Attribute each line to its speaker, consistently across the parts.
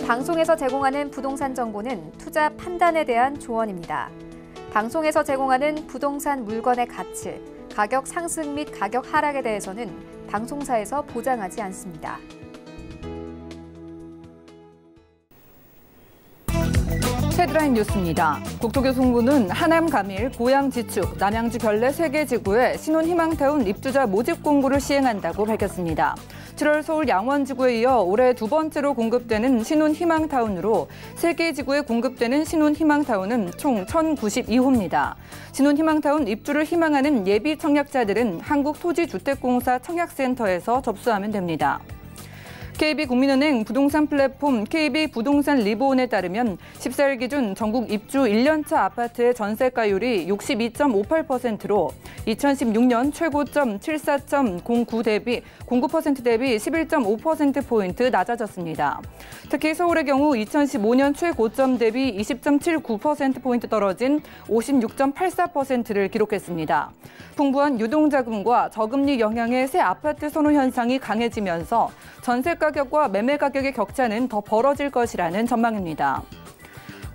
Speaker 1: 방송에서 제공하는 부동산 정보는 투자 판단에 대한 조언입니다. 방송에서 제공하는 부동산 물건의 가치, 가격 상승 및 가격 하락에 대해서는 방송사에서 보장하지 않습니다.
Speaker 2: 헤드라인 뉴스입니다. 국토교통부는 하남 가밀, 고양 지축, 남양주 별내 3개 지구에 신혼희망타운 입주자 모집 공고를 시행한다고 밝혔습니다. 7월 서울 양원지구에 이어 올해 2번째로 공급되는 신혼희망타운으로 3개 지구에 공급되는 신혼희망타운은 총 1,092호입니다. 신혼희망타운 입주를 희망하는 예비 청약자들은 한국토지주택공사 청약센터에서 접수하면 됩니다. KB국민은행 부동산 플랫폼 KB부동산 리본에 따르면 14일 기준 전국 입주 1년차 아파트의 전세가율이 62.58%로 2016년 최고점 74.09 대비 09% 대비 11.5%포인트 낮아졌습니다. 특히 서울의 경우 2015년 최고점 대비 20.79%포인트 떨어진 56.84%를 기록했습니다. 풍부한 유동자금과 저금리 영향의 새 아파트 선호 현상이 강해지면서 전세 가격과 매매 가격의 격차는 더 벌어질 것이라는 전망입니다.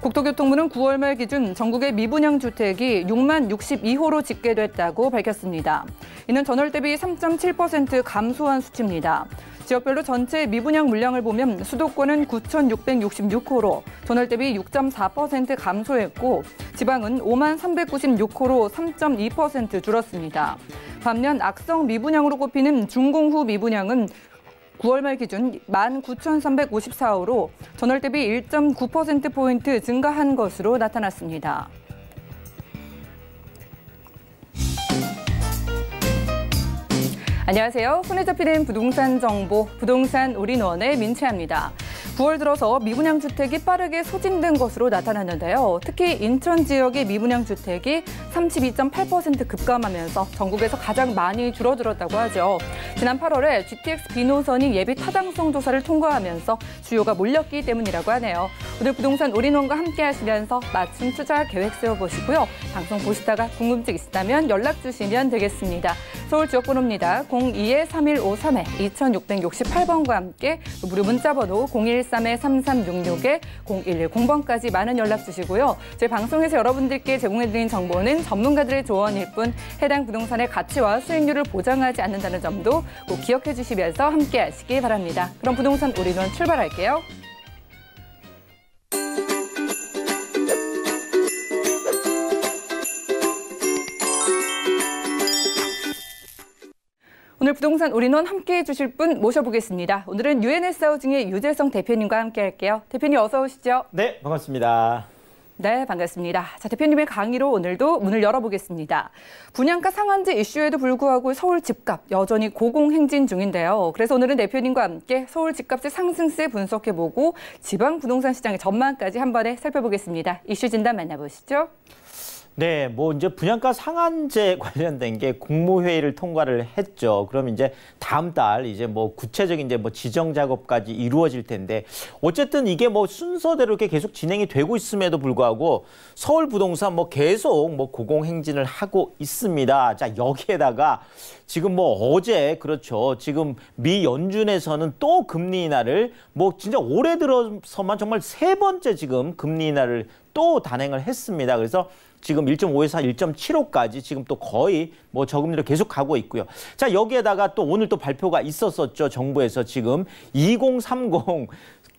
Speaker 2: 국토교통부는 9월 말 기준 전국의 미분양 주택이 6만 62호로 집계됐다고 밝혔습니다. 이는 전월 대비 3.7% 감소한 수치입니다. 지역별로 전체 미분양 물량을 보면 수도권은 9,666호로 전월 대비 6.4% 감소했고 지방은 5만 396호로 3.2% 줄었습니다. 반면 악성 미분양으로 꼽히는 준공후 미분양은 9월 말 기준 19,354호로 전월 대비 1.9%포인트 증가한 것으로 나타났습니다. 안녕하세요. 손에 잡히는 부동산 정보, 부동산 올인원의 민채합니다. 9월 들어서 미분양 주택이 빠르게 소진된 것으로 나타났는데요. 특히 인천 지역의 미분양 주택이 32.8% 급감하면서 전국에서 가장 많이 줄어들었다고 하죠. 지난 8월에 GTX B노선이 예비 타당성 조사를 통과하면서 수요가 몰렸기 때문이라고 하네요. 오늘 부동산 올인원과 함께 하시면서 맞춤 투자 계획 세워보시고요. 방송 보시다가 궁금증 있으시다면 연락 주시면 되겠습니다. 서울 지역번호입니다. 02-3153-2668번과 함께 무료 문자번호 013-3366-0110번까지 많은 연락 주시고요. 저희 방송에서 여러분들께 제공해드린 정보는 전문가들의 조언일 뿐 해당 부동산의 가치와 수익률을 보장하지 않는다는 점도 꼭 기억해 주시면서 함께 하시기 바랍니다. 그럼 부동산 올인원 출발할게요. 오늘 부동산 올인원 함께해 주실 분 모셔보겠습니다. 오늘은 UNS 하우징의 유재성 대표님과 함께 할게요. 대표님 어서 오시죠.
Speaker 3: 네, 반갑습니다.
Speaker 2: 네, 반갑습니다. 자, 대표님의 강의로 오늘도 문을 열어보겠습니다. 분양가 상한제 이슈에도 불구하고 서울 집값 여전히 고공행진 중인데요. 그래서 오늘은 대표님과 함께 서울 집값의 상승세 분석해보고 지방 부동산 시장의 전망까지 한 번에 살펴보겠습니다. 이슈 진단 만나보시죠.
Speaker 3: 네, 이제 분양가 상한제 관련된 게 국무회의를 통과를 했죠. 그럼 이제 다음 달 이제 구체적인 이제 지정 작업까지 이루어질 텐데 어쨌든 이게 순서대로 이렇게 계속 진행이 되고 있음에도 불구하고 서울 부동산 계속 고공행진을 하고 있습니다. 자, 여기에다가 지금 어제 그렇죠. 지금 미 연준에서는 또 금리 인하를 진짜 올해 들어서만 정말 3번째 지금 금리 인하를 또 단행을 했습니다. 그래서 지금 1.5에서 1.75까지 지금 또 거의 저금리로 계속 가고 있고요. 자, 여기에다가 또 오늘 또 발표가 있었었죠. 정부에서 지금 2030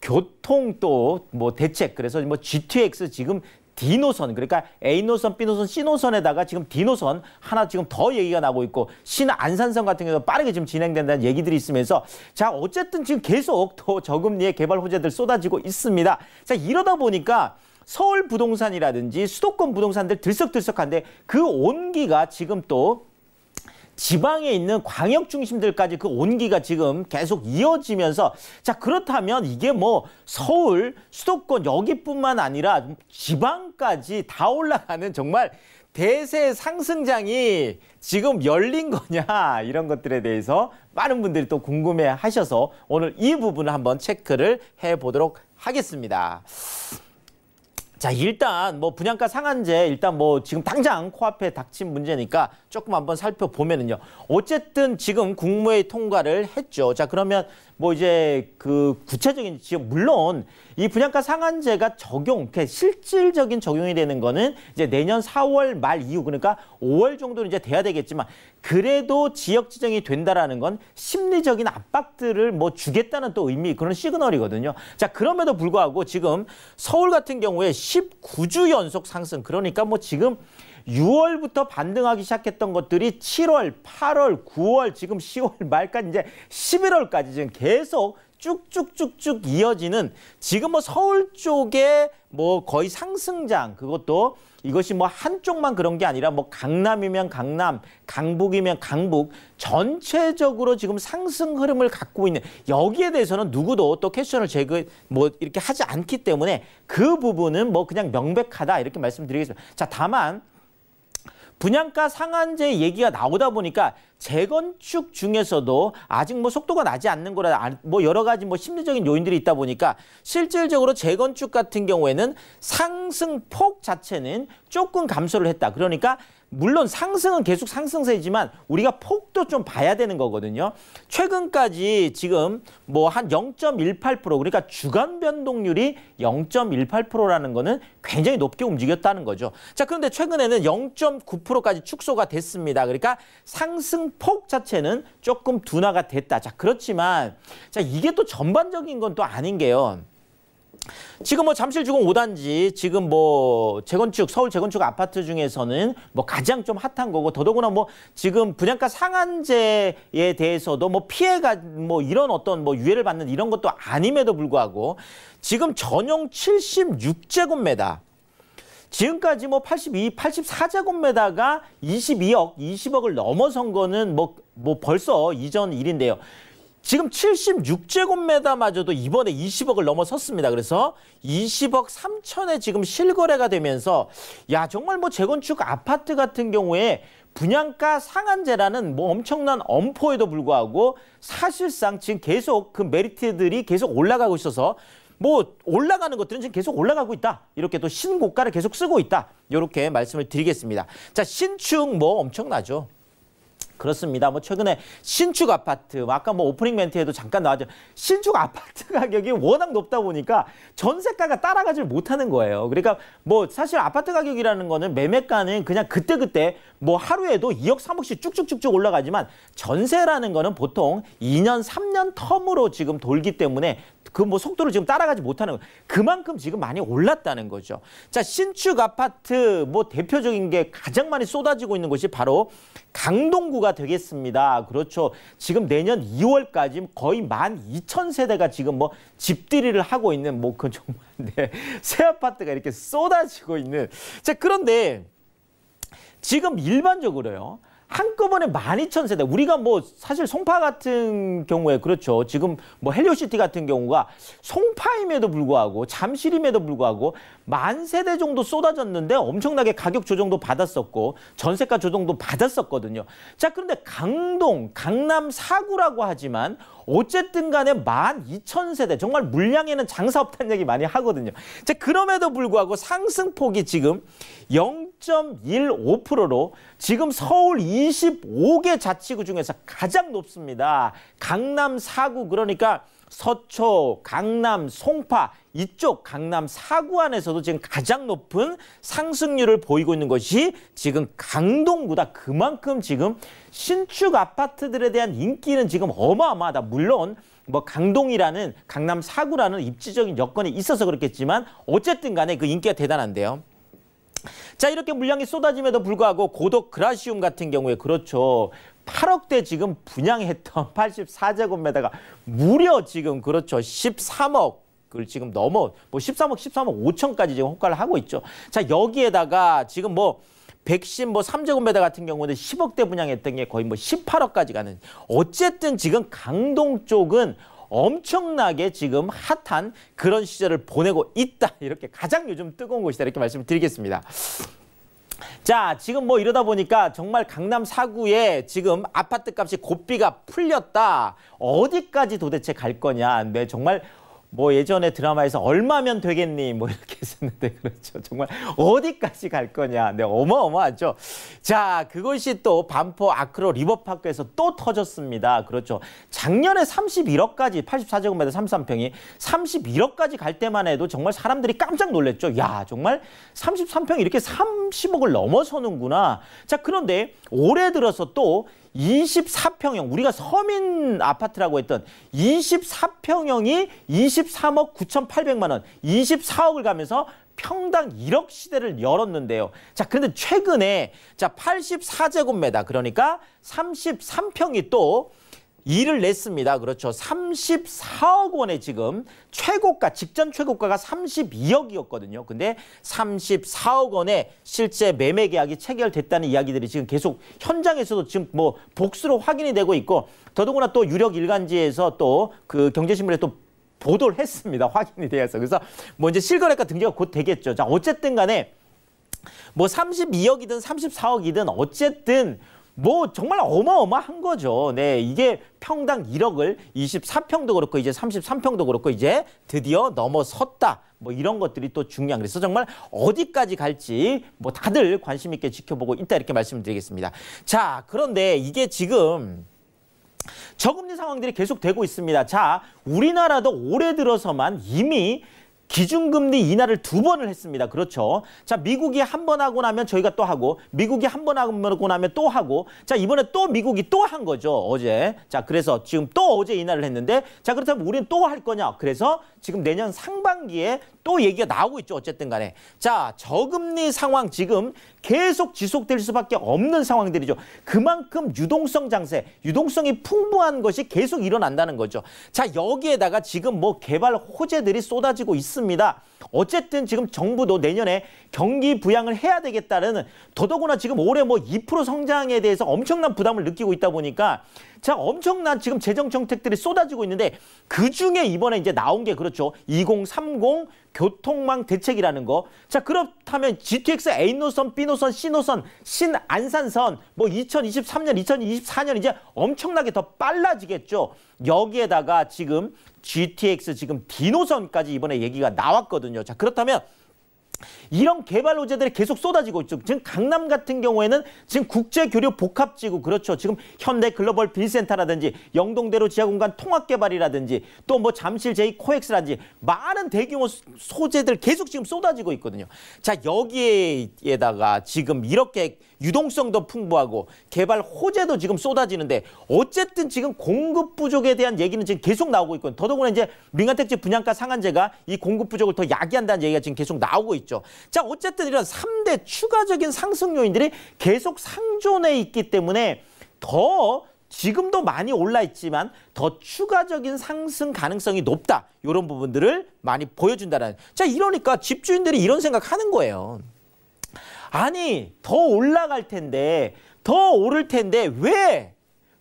Speaker 3: 교통 또 대책, 그래서 GTX 지금 D노선, 그러니까 A노선, B노선, C노선에다가 지금 D노선 하나 지금 더 얘기가 나고 있고 신안산선 같은 경우도 빠르게 지금 진행된다는 얘기들이 있으면서 자, 어쨌든 지금 계속 또 저금리의 개발 호재들 쏟아지고 있습니다. 자, 이러다 보니까 서울 부동산이라든지 수도권 부동산들 들썩들썩한데 그 온기가 지금 또 지방에 있는 광역 중심들까지 그 온기가 지금 계속 이어지면서 자, 그렇다면 이게 서울, 수도권 여기뿐만 아니라 지방까지 다 올라가는 정말 대세 상승장이 지금 열린 거냐, 이런 것들에 대해서 많은 분들이 또 궁금해 하셔서 오늘 이 부분을 한번 체크를 해보도록 하겠습니다. 자, 일단 뭐 분양가 상한제 일단 뭐 지금 당장 코앞에 닥친 문제니까 조금 한번 살펴보면은요. 어쨌든 지금 국무회의 통과를 했죠. 자, 그러면 뭐 이제 그 구체적인 지금 물론 이 분양가 상한제가 실질적인 적용이 되는 거는 이제 내년 4월 말 이후 그러니까 5월 정도는 이제 돼야 되겠지만 그래도 지역 지정이 된다라는 건 심리적인 압박들을 뭐 주겠다는 또 의미 그런 시그널이거든요. 자, 그럼에도 불구하고 지금 서울 같은 경우에 19주 연속 상승 그러니까 뭐 지금 6월부터 반등하기 시작했던 것들이 7월, 8월, 9월, 지금 10월 말까지 이제 11월까지 지금 계속 쭉쭉쭉쭉 이어지는 지금 뭐 서울 쪽에 뭐 거의 상승장 그것도 이것이 뭐 한쪽만 그런 게 아니라 뭐 강남이면 강남, 강북이면 강북 전체적으로 지금 상승 흐름을 갖고 있는 여기에 대해서는 누구도 또 퀘션을 뭐 이렇게 하지 않기 때문에 그 부분은 뭐 그냥 명백하다 이렇게 말씀드리겠습니다. 자, 다만 분양가 상한제 얘기가 나오다 보니까 재건축 중에서도 아직 뭐 속도가 나지 않는 거라 뭐 여러 가지 뭐 심리적인 요인들이 있다 보니까 실질적으로 재건축 같은 경우에는 상승폭 자체는 조금 감소를 했다. 그러니까 물론 상승은 계속 상승세이지만 우리가 폭도 좀 봐야 되는 거거든요. 최근까지 지금 뭐 한 0.18% 그러니까 주간 변동률이 0.18%라는 거는 굉장히 높게 움직였다는 거죠. 자, 그런데 최근에는 0.9%까지 축소가 됐습니다. 그러니까 상승폭 자체는 조금 둔화가 됐다. 자, 그렇지만 자, 이게 또 전반적인 건 또 아닌 게요. 지금 뭐 잠실주공 5단지 지금 뭐 서울 재건축 아파트 중에서는 뭐 가장 좀 핫한 거고 더더구나 뭐 지금 분양가 상한제에 대해서도 뭐 피해가 뭐 이런 어떤 뭐 유예를 받는 이런 것도 아님에도 불구하고 지금 전용 76제곱미터 지금까지 뭐 84제곱미터가 20억을 넘어선 거는 뭐 벌써 이전 일인데요. 지금 76제곱미터마저도 이번에 20억을 넘어섰습니다. 그래서 20억 3천에 지금 실거래가 되면서 야 정말 뭐 재건축 아파트 같은 경우에 분양가 상한제라는 뭐 엄청난 엄포에도 불구하고 사실상 지금 계속 그 메리트들이 계속 올라가고 있어서 뭐 올라가는 것들은 지금 계속 올라가고 있다. 이렇게 또 신고가를 계속 쓰고 있다. 이렇게 말씀을 드리겠습니다. 자, 신축 뭐 엄청나죠. 그렇습니다. 뭐 최근에 신축 아파트, 아까 뭐 오프닝 멘트에도 잠깐 나왔죠. 신축 아파트 가격이 워낙 높다 보니까 전세가가 따라가질 못하는 거예요. 그러니까 뭐 사실 아파트 가격이라는 거는 매매가는 그냥 그때그때 뭐 하루에도 2억, 3억씩 쭉쭉쭉쭉 올라가지만 전세라는 거는 보통 2년, 3년 텀으로 지금 돌기 때문에 그 뭐 속도를 지금 따라가지 못하는 거예요. 그만큼 지금 많이 올랐다는 거죠. 자, 신축 아파트 뭐 대표적인 게 가장 많이 쏟아지고 있는 곳이 바로 강동구가 되겠습니다. 그렇죠. 지금 내년 2월까지 거의 12,000세대가 지금 뭐 집들이를 하고 있는 뭐 그 정말 네, 새 아파트가 이렇게 쏟아지고 있는. 자, 그런데 지금 일반적으로요. 한꺼번에 12,000세대. 우리가 뭐 사실 송파 같은 경우에 그렇죠. 지금 뭐 헬리오시티 같은 경우가 송파임에도 불구하고 잠실임에도 불구하고 10,000세대 정도 쏟아졌는데 엄청나게 가격 조정도 받았었고 전세가 조정도 받았었거든요. 자, 그런데 강동, 강남 4구라고 하지만 어쨌든 간에 12,000세대 정말 물량에는 장사 없다는 얘기 많이 하거든요. 자, 그럼에도 불구하고 상승폭이 지금 0.15%로 지금 서울 25개 자치구 중에서 가장 높습니다. 강남 4구 그러니까 서초, 강남, 송파 이쪽 강남 4구 안에서도 지금 가장 높은 상승률을 보이고 있는 것이 지금 강동구다. 그만큼 지금 신축 아파트들에 대한 인기는 지금 어마어마하다. 물론 뭐 강동이라는 강남 4구라는 입지적인 여건이 있어서 그렇겠지만 어쨌든 간에 그 인기가 대단한데요. 자, 이렇게 물량이 쏟아짐에도 불구하고 고덕 그라시움 같은 경우에 그렇죠. 8억대 지금 분양했던 84제곱미터가 무려 지금 그렇죠. 13억을 지금 넘어 뭐 13억 5천까지 지금 호가를 하고 있죠. 자, 여기에다가 지금 뭐 113제곱미터 같은 경우는 10억대 분양했던 게 거의 뭐 18억까지 가는. 어쨌든 지금 강동 쪽은 엄청나게 지금 핫한 그런 시절을 보내고 있다. 이렇게 가장 요즘 뜨거운 곳이다. 이렇게 말씀을 드리겠습니다. 자, 지금 뭐 이러다 보니까 정말 강남 4구에 지금 아파트 값이 고삐가 풀렸다. 어디까지 도대체 갈 거냐. 네, 정말 뭐 예전에 드라마에서 얼마면 되겠니 뭐 이렇게 했었는데 그렇죠. 정말 어디까지 갈 거냐. 네, 어마어마하죠. 자, 그것이 또 반포 아크로 리버파크에서 또 터졌습니다. 그렇죠. 작년에 31억까지 84제곱미터 33평이 31억까지 갈 때만 해도 정말 사람들이 깜짝 놀랐죠. 야, 정말 33평이 이렇게 30억을 넘어서는구나. 자, 그런데 올해 들어서 또 24평형, 우리가 서민 아파트라고 했던 24평형이 23억 9,800만 원, 24억을 가면서 평당 1억 시대를 열었는데요. 자, 그런데 최근에 자 84제곱미터, 그러니까 33평이 또 일을 냈습니다. 그렇죠. 34억 원에 지금 최고가, 직전 최고가가 32억이었거든요. 근데 34억 원에 실제 매매 계약이 체결됐다는 이야기들이 지금 계속 현장에서도 지금 뭐 복수로 확인이 되고 있고, 더더구나 또 유력 일간지에서 또 그 경제신문에 또 보도를 했습니다. 확인이 되어서. 그래서 뭐 이제 실거래가 등재가 곧 되겠죠. 자, 어쨌든 간에 뭐 32억이든 34억이든 어쨌든 뭐 정말 어마어마한 거죠. 네, 이게 평당 1억을 24평도 그렇고 이제 33평도 그렇고 이제 드디어 넘어섰다. 뭐 이런 것들이 또 중요한. 그래서 정말 어디까지 갈지 뭐 다들 관심 있게 지켜보고 있다, 이렇게 말씀드리겠습니다. 자, 그런데 이게 지금 저금리 상황들이 계속되고 있습니다. 자, 우리나라도 올해 들어서만 이미 기준금리 인하를 2번을 했습니다. 그렇죠. 자, 미국이 한 번 하고 나면 저희가 또 하고, 미국이 한 번 하고 나면 또 하고, 자, 이번에 또 미국이 또 한 거죠. 어제. 자, 그래서 지금 또 어제 인하를 했는데, 자, 그렇다면 우리는 또 할 거냐? 그래서 지금 내년 상반기에 또 얘기가 나오고 있죠. 어쨌든 간에. 자, 저금리 상황 지금 계속 지속될 수밖에 없는 상황들이죠. 그만큼 유동성 장세, 유동성이 풍부한 것이 계속 일어난다는 거죠. 자, 여기에다가 지금 뭐 개발 호재들이 쏟아지고 있습니다. 어쨌든 지금 정부도 내년에 경기 부양을 해야 되겠다는, 더더구나 지금 올해 뭐 2% 성장에 대해서 엄청난 부담을 느끼고 있다 보니까 자, 엄청난 지금 재정 정책들이 쏟아지고 있는데, 그중에 이번에 이제 나온 게 그렇죠. 2030 교통망 대책이라는 거. 자, 그렇다면 GTX A노선, B노선, C노선, 신안산선 뭐 2023년, 2024년 이제 엄청나게 더 빨라지겠죠. 여기에다가 지금 GTX 지금 D노선까지 이번에 얘기가 나왔거든요. 자, 그렇다면 이런 개발 호재들이 계속 쏟아지고 있죠. 지금 강남 같은 경우에는 지금 국제교류 복합지구, 그렇죠. 지금 현대 글로벌 빌센터라든지 영동대로 지하공간 통합개발이라든지 또 뭐 잠실 제2코엑스라든지 많은 대규모 소재들 계속 지금 쏟아지고 있거든요. 자, 여기에다가 지금 이렇게 유동성도 풍부하고 개발 호재도 지금 쏟아지는데, 어쨌든 지금 공급 부족에 대한 얘기는 지금 계속 나오고 있거든요. 더더구나 이제 민간택지 분양가 상한제가 이 공급 부족을 더 야기한다는 얘기가 지금 계속 나오고 있죠. 자, 어쨌든 이런 3대 추가적인 상승 요인들이 계속 상존해 있기 때문에 더 지금도 많이 올라 있지만 더 추가적인 상승 가능성이 높다. 이런 부분들을 많이 보여준다는. 자, 이러니까 집주인들이 이런 생각하는 거예요. 아니, 더 올라갈 텐데, 더 오를 텐데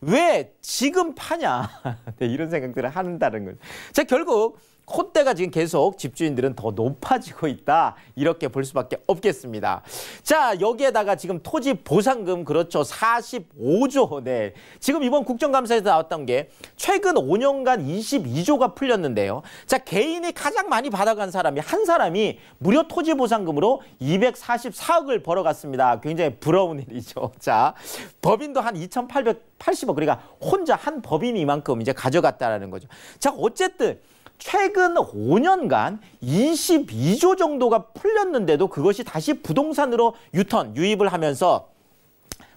Speaker 3: 왜 지금 파냐. 네, 이런 생각들을 한다는 거죠. 자, 결국 콧대가 지금 계속 집주인들은 더 높아지고 있다, 이렇게 볼 수밖에 없겠습니다. 자, 여기에다가 지금 토지 보상금, 그렇죠. 45조. 네. 지금 이번 국정감사에서 나왔던 게 최근 5년간 22조가 풀렸는데요. 자, 개인이 가장 많이 받아간 사람이, 한 사람이 무려 토지 보상금으로 244억을 벌어갔습니다. 굉장히 부러운 일이죠. 자, 법인도 한 2,880억, 그러니까 혼자 한 법인이 이만큼 이제 가져갔다라는 거죠. 자, 어쨌든 최근 5년간 22조 정도가 풀렸는데도 그것이 다시 부동산으로 유입을 하면서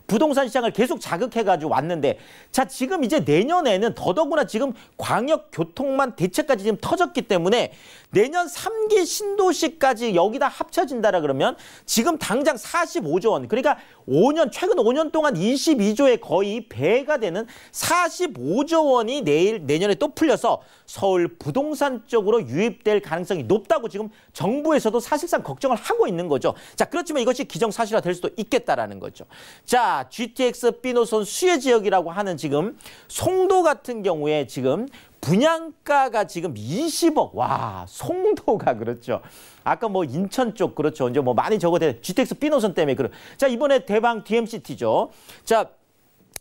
Speaker 3: 부동산 시장을 계속 자극해가지고 왔는데, 자, 지금 이제 내년에는 더더구나 지금 광역교통망 대책까지 지금 터졌기 때문에 내년 3기 신도시까지 여기다 합쳐진다라 그러면 지금 당장 45조 원, 그러니까 최근 5년 동안 22조에 거의 배가 되는 45조 원이 내년에 또 풀려서 서울 부동산 쪽으로 유입될 가능성이 높다고 지금 정부에서도 사실상 걱정을 하고 있는 거죠. 자, 그렇지만 이것이 기정사실화 될 수도 있겠다라는 거죠. 자, GTX B노선 수혜지역이라고 하는 지금 송도 같은 경우에 지금 분양가가 지금 20억. 와, 송도가 그렇죠. 아까 뭐 인천 쪽 그렇죠. 이제 뭐 많이 적어대 GTX B노선 때문에 자, 이번에 대방 DMCT죠. 자,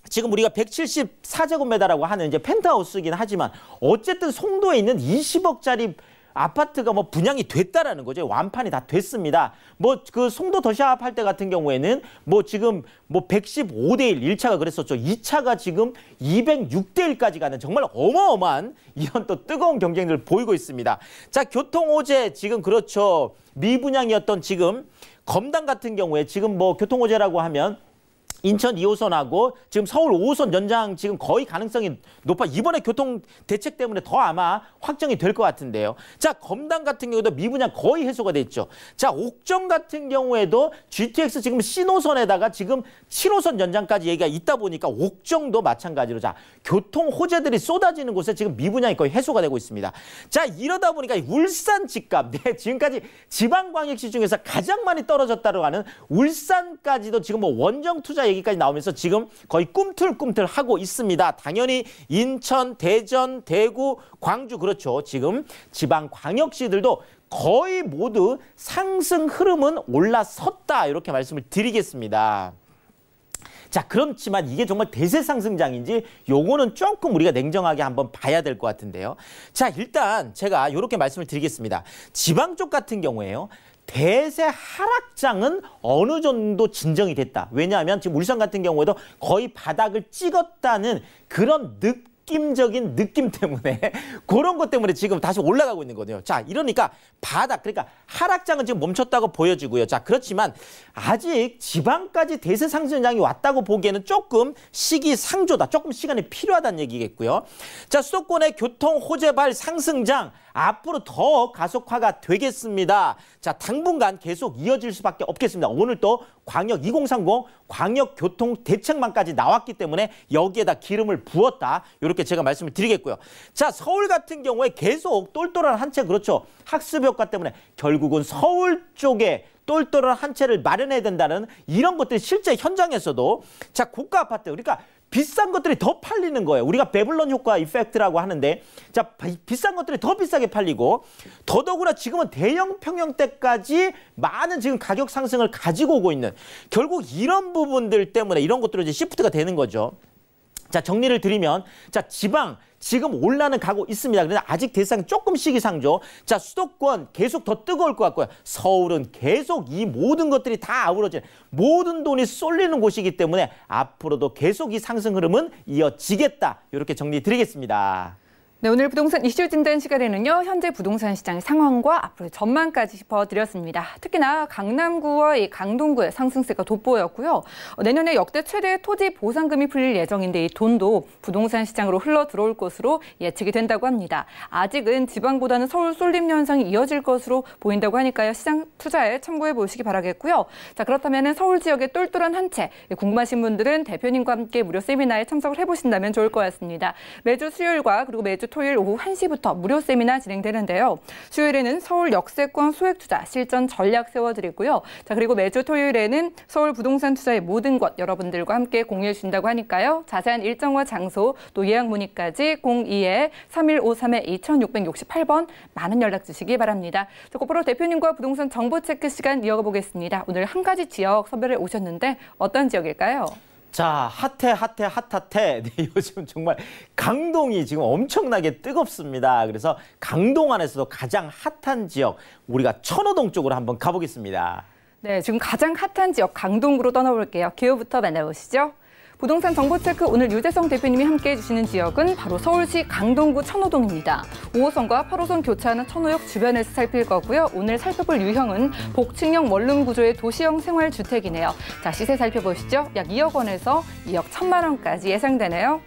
Speaker 3: 지금 우리가 174제곱미터라고 하는 이제 펜트하우스이긴 하지만 어쨌든 송도에 있는 20억짜리 아파트가 뭐 분양이 됐다라는 거죠. 완판이 다 됐습니다. 뭐 그 송도 더샵 할 때 같은 경우에는 뭐 지금 뭐 115대1 1차가 그랬었죠. 2차가 지금 206대 1까지 가는 정말 어마어마한 이런 또 뜨거운 경쟁을 보이고 있습니다. 자, 교통 호재 지금 그렇죠. 미분양이었던 지금 검단 같은 경우에 지금 뭐 교통 호재라고 하면 인천 2호선하고 지금 서울 5호선 연장 지금 거의 가능성이 높아. 이번에 교통 대책 때문에 더 아마 확정이 될 것 같은데요. 자, 검단 같은 경우도 미분양 거의 해소가 됐죠. 자, 옥정 같은 경우에도 GTX 지금 신호선에다가 지금 7호선 연장까지 얘기가 있다 보니까 옥정도 마찬가지로 자, 교통 호재들이 쏟아지는 곳에 지금 미분양이 거의 해소가 되고 있습니다. 자, 이러다 보니까 울산 집값, 네, 지금까지 지방광역시 중에서 가장 많이 떨어졌다고 하는 울산까지도 지금 뭐 원정 투자 얘기까지 나오면서 지금 거의 꿈틀꿈틀 하고 있습니다. 당연히 인천, 대전, 대구, 광주 그렇죠. 지금 지방광역시들도 거의 모두 상승 흐름은 올라섰다 이렇게 말씀을 드리겠습니다. 자, 그렇지만 이게 정말 대세 상승장인지 요거는 조금 우리가 냉정하게 한번 봐야 될 것 같은데요. 자, 일단 제가 이렇게 말씀을 드리겠습니다. 지방 쪽 같은 경우에요. 대세 하락장은 어느 정도 진정이 됐다. 왜냐하면 지금 울산 같은 경우에도 거의 바닥을 찍었다는 그런 느낌적인 느낌 때문에 그런 것 때문에 지금 다시 올라가고 있는 거네요. 자, 이러니까 바닥, 그러니까 하락장은 지금 멈췄다고 보여지고요. 자, 그렇지만 아직 지방까지 대세 상승장이 왔다고 보기에는 조금 시기상조다. 조금 시간이 필요하다는 얘기겠고요. 자, 수도권의 교통 호재발 상승장 앞으로 더 가속화가 되겠습니다. 자, 당분간 계속 이어질 수밖에 없겠습니다. 오늘 또 광역 2030 광역교통대책만까지 나왔기 때문에 여기에다 기름을 부었다. 이렇게 제가 말씀을 드리겠고요. 자, 서울 같은 경우에 계속 똘똘한 한 채 그렇죠. 학습 효과 때문에 결국은 서울 쪽에 똘똘한 한 채를 마련해야 된다는 이런 것들이 실제 현장에서도 자, 고가 아파트 그러니까 비싼 것들이 더 팔리는 거예요. 우리가 배블론 효과 이펙트라고 하는데 자, 비싼 것들이 더 비싸게 팔리고 더더구나 지금은 대형 평형대까지 많은 지금 가격 상승을 가지고 오고 있는 결국 이런 부분들 때문에 이런 것들로 이제 시프트가 되는 거죠. 자, 정리를 드리면 자, 지방 지금 올라는 가고 있습니다. 그런데 아직 대상 조금 시기상조. 자, 수도권 계속 더 뜨거울 것 같고요. 서울은 계속 이 모든 것들이 다 아우러진 모든 돈이 쏠리는 곳이기 때문에 앞으로도 계속 이 상승 흐름은 이어지겠다. 이렇게 정리 드리겠습니다.
Speaker 2: 네, 오늘 부동산 이슈 진단 시간에는요, 현재 부동산 시장의 상황과 앞으로의 전망까지 짚어드렸습니다. 특히나 강남구와 이 강동구의 상승세가 돋보였고요. 내년에 역대 최대의 토지 보상금이 풀릴 예정인데 이 돈도 부동산 시장으로 흘러 들어올 것으로 예측이 된다고 합니다. 아직은 지방보다는 서울 쏠림 현상이 이어질 것으로 보인다고 하니까요, 시장 투자에 참고해 보시기 바라겠고요. 자, 그렇다면 서울 지역의 똘똘한 한 채, 궁금하신 분들은 대표님과 함께 무료 세미나에 참석을 해보신다면 좋을 것 같습니다. 매주 수요일과 그리고 매주 토요일 오후 1시부터 무료 세미나 진행되는데요. 수요일에는 서울 역세권 소액 투자 실전 전략 세워드리고요. 자, 그리고 매주 토요일에는 서울 부동산 투자의 모든 것 여러분들과 함께 공유해 주신다고 하니까요. 자세한 일정과 장소 또 예약 문의까지 02-3153-2668번 많은 연락 주시기 바랍니다. 자, 곧바로 대표님과 부동산 정보 체크 시간 이어가 보겠습니다. 오늘 한 가지 지역 섭외해 오셨는데 어떤 지역일까요?
Speaker 3: 자, 핫해. 네, 요즘 정말 강동이 지금 엄청나게 뜨겁습니다. 그래서 강동 안에서도 가장 핫한 지역, 우리가 천호동 쪽으로 한번 가보겠습니다.
Speaker 2: 네, 지금 가장 핫한 지역 강동구로 떠나볼게요. 기후부터 만나보시죠. 부동산 정보체크 오늘 유재성 대표님이 함께해 주시는 지역은 바로 서울시 강동구 천호동입니다. 5호선과 8호선 교차하는 천호역 주변에서 살필 거고요. 오늘 살펴볼 유형은 복층형 원룸 구조의 도시형 생활주택이네요. 자, 시세 살펴보시죠. 약 2억 원에서 2억 1천만 원까지 예상되네요.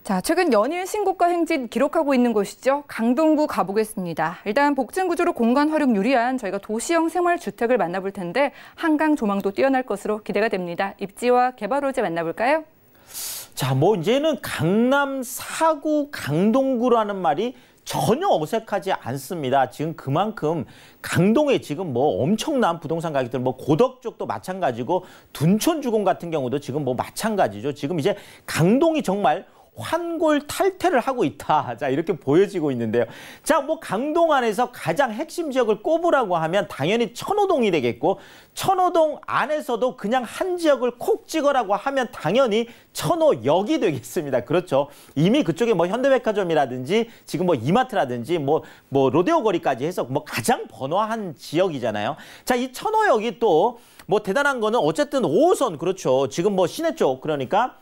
Speaker 2: 자, 최근 연일 신고가 행진 기록하고 있는 곳이죠. 강동구 가보겠습니다. 일단 복층 구조로 공간 활용 유리한 저희가 도시형 생활주택을 만나볼 텐데 한강 조망도 뛰어날 것으로 기대가 됩니다. 입지와 개발 호재 만나볼까요?
Speaker 3: 자, 뭐 이제는 강남 4구 강동구라는 말이 전혀 어색하지 않습니다. 지금 그만큼 강동에 지금 뭐 엄청난 부동산 가격들, 뭐 고덕 쪽도 마찬가지고 둔촌 주공 같은 경우도 지금 뭐 마찬가지죠. 지금 이제 강동이 정말 환골 탈퇴를 하고 있다. 자, 이렇게 보여지고 있는데요. 자, 뭐 강동 안에서 가장 핵심 지역을 꼽으라고 하면 당연히 천호동이 되겠고, 천호동 안에서도 그냥 한 지역을 콕 찍으라고 하면 당연히 천호역이 되겠습니다. 그렇죠. 이미 그쪽에 뭐 현대백화점이라든지 지금 뭐 이마트라든지 뭐 로데오 거리까지 해서 뭐 가장 번화한 지역이잖아요. 자, 이 천호역이 또 뭐 대단한 거는 어쨌든 5호선, 그렇죠. 지금 뭐 시내 쪽, 그러니까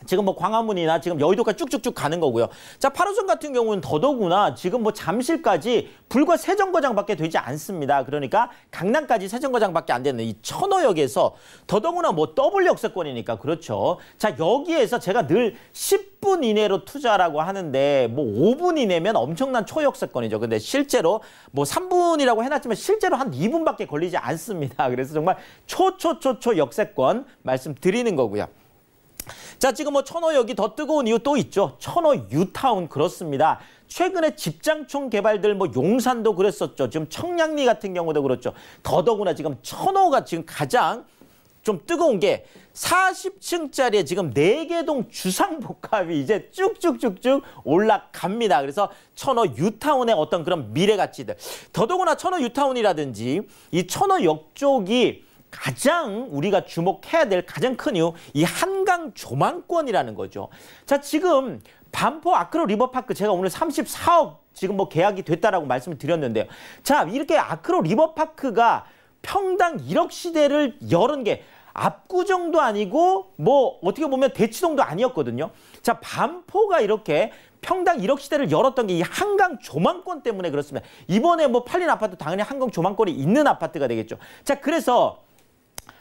Speaker 3: 지금 뭐 광화문이나 지금 여의도까지 쭉쭉쭉 가는 거고요. 자, 8호선 같은 경우는 더더구나 지금 뭐 잠실까지 불과 세정거장밖에 되지 않습니다. 그러니까 강남까지 세정거장밖에 안 되는 이 천호역에서 더더구나 뭐 더블 역세권이니까 그렇죠. 자, 여기에서 제가 늘 10분 이내로 투자라고 하는데 뭐 5분 이내면 엄청난 초역세권이죠. 근데 실제로 뭐 3분이라고 해놨지만 실제로 한 2분밖에 걸리지 않습니다. 그래서 정말 초 역세권 말씀드리는 거고요. 자, 지금 뭐 천호역이 더 뜨거운 이유 또 있죠. 천호 유타운, 그렇습니다. 최근에 집장촌 개발들 뭐 용산도 그랬었죠. 지금 청량리 같은 경우도 그렇죠. 더더구나 지금 천호가 지금 가장 좀 뜨거운 게 40층짜리에 지금 4개 동 주상복합이 이제 쭉쭉쭉쭉 올라갑니다. 그래서 천호 유타운의 어떤 그런 미래 가치들. 더더구나 천호 유타운이라든지 이 천호역 쪽이 가장 우리가 주목해야 될 가장 큰 이유, 이 한강 조망권이라는 거죠. 자, 지금 반포 아크로 리버파크 제가 오늘 34억 지금 뭐 계약이 됐다라고 말씀을 드렸는데요. 자, 이렇게 아크로 리버파크가 평당 1억 시대를 열은 게 압구정도 아니고 뭐 어떻게 보면 대치동도 아니었거든요. 자, 반포가 이렇게 평당 1억 시대를 열었던 게 이 한강 조망권 때문에 그렇습니다. 이번에 뭐 팔린 아파트 당연히 한강 조망권이 있는 아파트가 되겠죠. 자, 그래서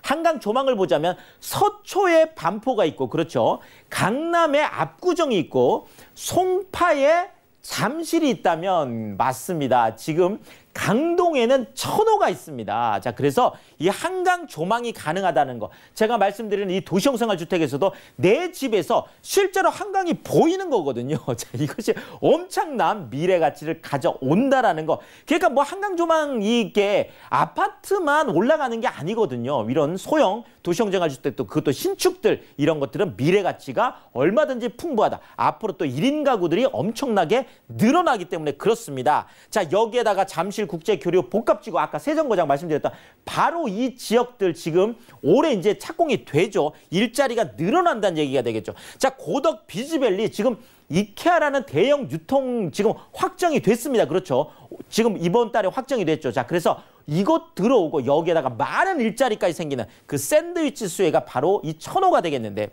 Speaker 3: 한강 조망을 보자면 서초에 반포가 있고, 그렇죠. 강남에 압구정이 있고, 송파에 잠실이 있다면 맞습니다. 지금 강동에는 천호가 있습니다. 자, 그래서 이 한강 조망이 가능하다는 거. 제가 말씀드리는 이 도시형 생활주택에서도 내 집에서 실제로 한강이 보이는 거거든요. 자, 이것이 엄청난 미래 가치를 가져온다라는 거. 그러니까 뭐 한강 조망 이게 아파트만 올라가는 게 아니거든요. 이런 소형 도시형 생활주택도 그것도 신축들 이런 것들은 미래 가치가 얼마든지 풍부하다. 앞으로 또 1인 가구들이 엄청나게 늘어나기 때문에 그렇습니다. 자, 여기에다가 잠실 국제교류 복합지구 아까 세정거장 말씀드렸던 바로 이 지역들 지금 올해 이제 착공이 되죠. 일자리가 늘어난다는 얘기가 되겠죠. 자, 고덕 비즈밸리 지금 이케아라는 대형 유통 지금 확정이 됐습니다. 그렇죠. 지금 이번 달에 확정이 됐죠. 자, 그래서 이곳 들어오고 여기에다가 많은 일자리까지 생기는 그 샌드위치 수혜가 바로 이 천호가 되겠는데,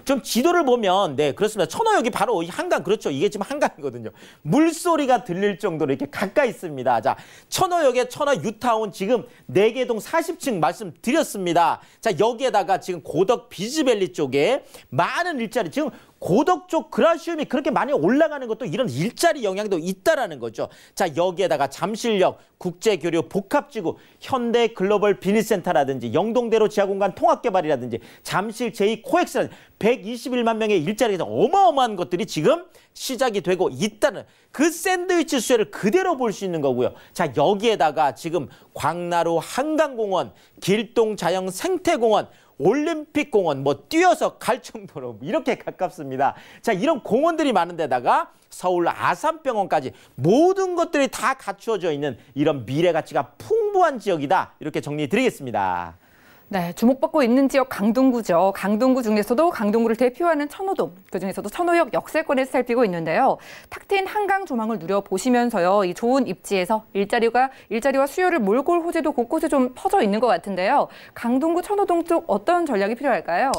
Speaker 3: 좀 지도를 보면 네, 그렇습니다. 천호역이 바로 이 한강, 그렇죠. 이게 지금 한강이거든요. 물소리가 들릴 정도로 이렇게 가까이 있습니다. 자, 천호역의 천호 유타운 지금 4개 동 40층 말씀드렸습니다. 자, 여기에다가 지금 고덕 비즈밸리 쪽에 많은 일자리, 지금 고덕 쪽 그라시움이 그렇게 많이 올라가는 것도 이런 일자리 영향도 있다라는 거죠. 자, 여기에다가 잠실역, 국제교류 복합지구, 현대 글로벌 비즈니스센터라든지 영동대로 지하공간 통합개발이라든지 잠실 제2코엑스라든지 121만 명의 일자리가 어마어마한 것들이 지금 시작이 되고 있다는 그 샌드위치 수혜를 그대로 볼 수 있는 거고요. 자, 여기에다가 지금 광나루 한강공원, 길동자영 생태공원, 올림픽공원 뭐 뛰어서 갈 정도로 이렇게 가깝습니다. 자, 이런 공원들이 많은 데다가 서울 아산병원까지 모든 것들이 다 갖추어져 있는 이런 미래 가치가 풍부한 지역이다. 이렇게 정리해 드리겠습니다.
Speaker 2: 네, 주목받고 있는 지역 강동구죠. 강동구 중에서도 강동구를 대표하는 천호동, 그중에서도 천호역 역세권에서 살피고 있는데요. 탁 트인 한강 조망을 누려보시면서요. 이 좋은 입지에서 일자리와 수요를 몰골 호재도 곳곳에 좀 퍼져 있는 것 같은데요. 강동구 천호동 쪽 어떤 전략이 필요할까요?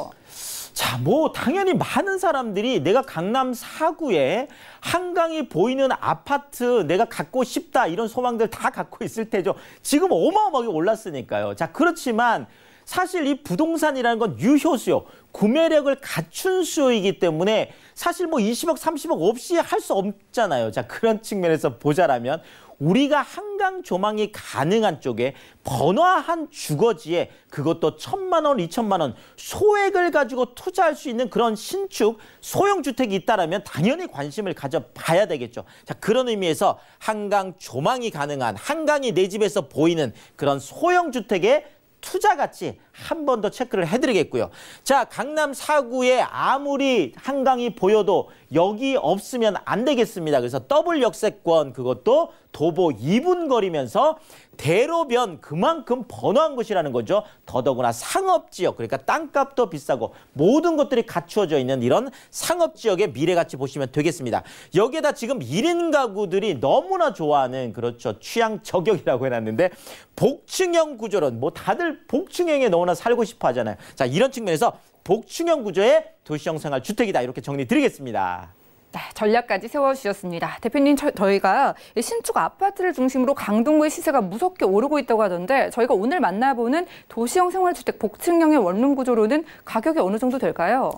Speaker 3: 자, 뭐 당연히 많은 사람들이 내가 강남 4구에 한강이 보이는 아파트 내가 갖고 싶다 이런 소망들 다 갖고 있을 테죠. 지금 어마어마하게 올랐으니까요. 자, 그렇지만 사실 이 부동산이라는 건 유효수요, 구매력을 갖춘 수요이기 때문에 사실 뭐 20억, 30억 없이 할 수 없잖아요. 자, 그런 측면에서 보자라면 우리가 한강 조망이 가능한 쪽에 번화한 주거지에 그것도 1,000만 원, 2,000만 원 소액을 가지고 투자할 수 있는 그런 신축 소형 주택이 있다라면 당연히 관심을 가져봐야 되겠죠. 자, 그런 의미에서 한강 조망이 가능한, 한강이 내 집에서 보이는 그런 소형 주택에 투자 가치 한 번 더 체크를 해드리겠고요. 자, 강남 4구에 아무리 한강이 보여도 여기 없으면 안 되겠습니다. 그래서 더블 역세권 그것도 도보 2분 거리면서 대로변 그만큼 번화한 곳이라는 거죠. 더더구나 상업지역, 그러니까 땅값도 비싸고 모든 것들이 갖추어져 있는 이런 상업지역의 미래가치 보시면 되겠습니다. 여기에다 지금 1인 가구들이 너무나 좋아하는 그렇죠. 취향 저격이라고 해놨는데 복층형 구조론, 뭐 다들 복층형에 너무나 살고 싶어 하잖아요. 자, 이런 측면에서 복층형 구조의 도시형 생활 주택이다 이렇게 정리 드리겠습니다.
Speaker 2: 네, 전략까지 세워주셨습니다. 대표님, 저희가 신축 아파트를 중심으로 강동구의 시세가 무섭게 오르고 있다고 하던데 저희가 오늘 만나보는 도시형 생활주택 복층형의 원룸 구조로는 가격이 어느 정도 될까요?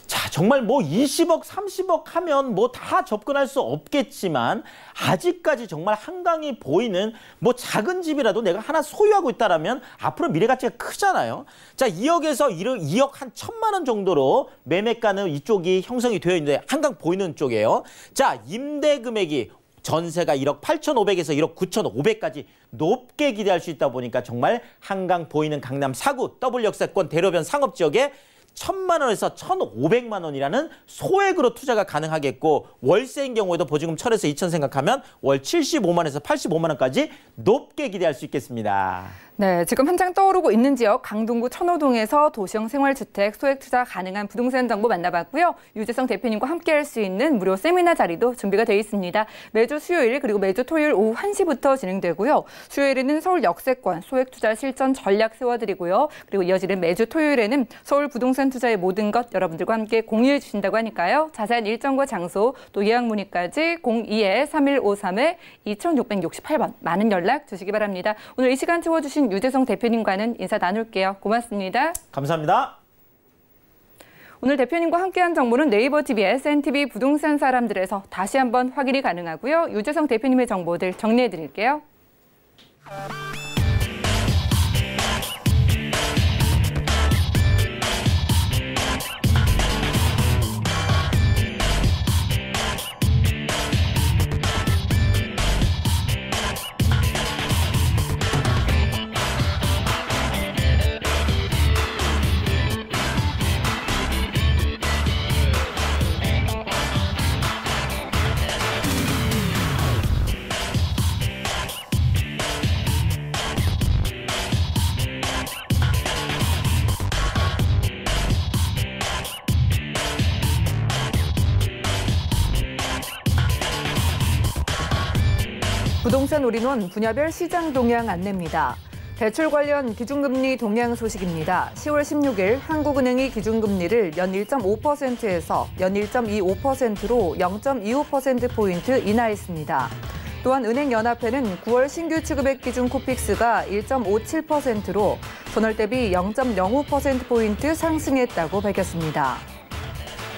Speaker 3: 자, 정말 뭐 20억, 30억 하면 뭐 다 접근할 수 없겠지만 아직까지 정말 한강이 보이는 뭐 작은 집이라도 내가 하나 소유하고 있다라면 앞으로 미래 가치가 크잖아요. 자, 2억에서 2억 한 1,000만 원 정도로 매매가는 이쪽이 형성이 되어 있는데 한강 보이는 쪽이에요. 자, 임대 금액이 전세가 1억 8,500에서 1억 9,500까지 높게 기대할 수 있다 보니까 정말 한강 보이는 강남 4구 더블 역세권 대로변 상업지역에 1,000만 원에서 1,500만 원이라는 소액으로 투자가 가능하겠고 월세인 경우에도 보증금 철에서 2,000 생각하면 월 75만 원에서 85만 원까지 높게 기대할 수 있겠습니다.
Speaker 2: 네, 지금 한창 떠오르고 있는 지역 강동구 천호동에서 도시형 생활주택 소액 투자 가능한 부동산 정보 만나봤고요. 유재성 대표님과 함께할 수 있는 무료 세미나 자리도 준비가 되어 있습니다. 매주 수요일 그리고 매주 토요일 오후 1시부터 진행되고요. 수요일에는 서울 역세권 소액 투자 실전 전략 세워드리고요. 그리고 이어지는 매주 토요일에는 서울 부동산 투자의 모든 것 여러분들과 함께 공유해 주신다고 하니까요. 자세한 일정과 장소 또 예약 문의까지 02-3153-2668번 많은 연락 주시기 바랍니다. 오늘 이 시간 채워주신 유재성 대표님과는 인사 나눌게요. 고맙습니다.
Speaker 3: 감사합니다.
Speaker 2: 오늘 대표님과 함께한 정보는 네이버 TV, SNTV 부동산 사람들에서 다시 한번 확인이 가능하고요. 유재성 대표님의 정보들 정리해드릴게요. 부동산 올인원 분야별 시장 동향 안내입니다. 대출 관련 기준금리 동향 소식입니다. 10월 16일 한국은행이 기준금리를 연 1.5%에서 연 1.25%로 0.25%포인트 인하했습니다. 또한 은행연합회는 9월 신규 취급액 기준 코픽스가 1.57%로 전월 대비 0.05%포인트 상승했다고 밝혔습니다.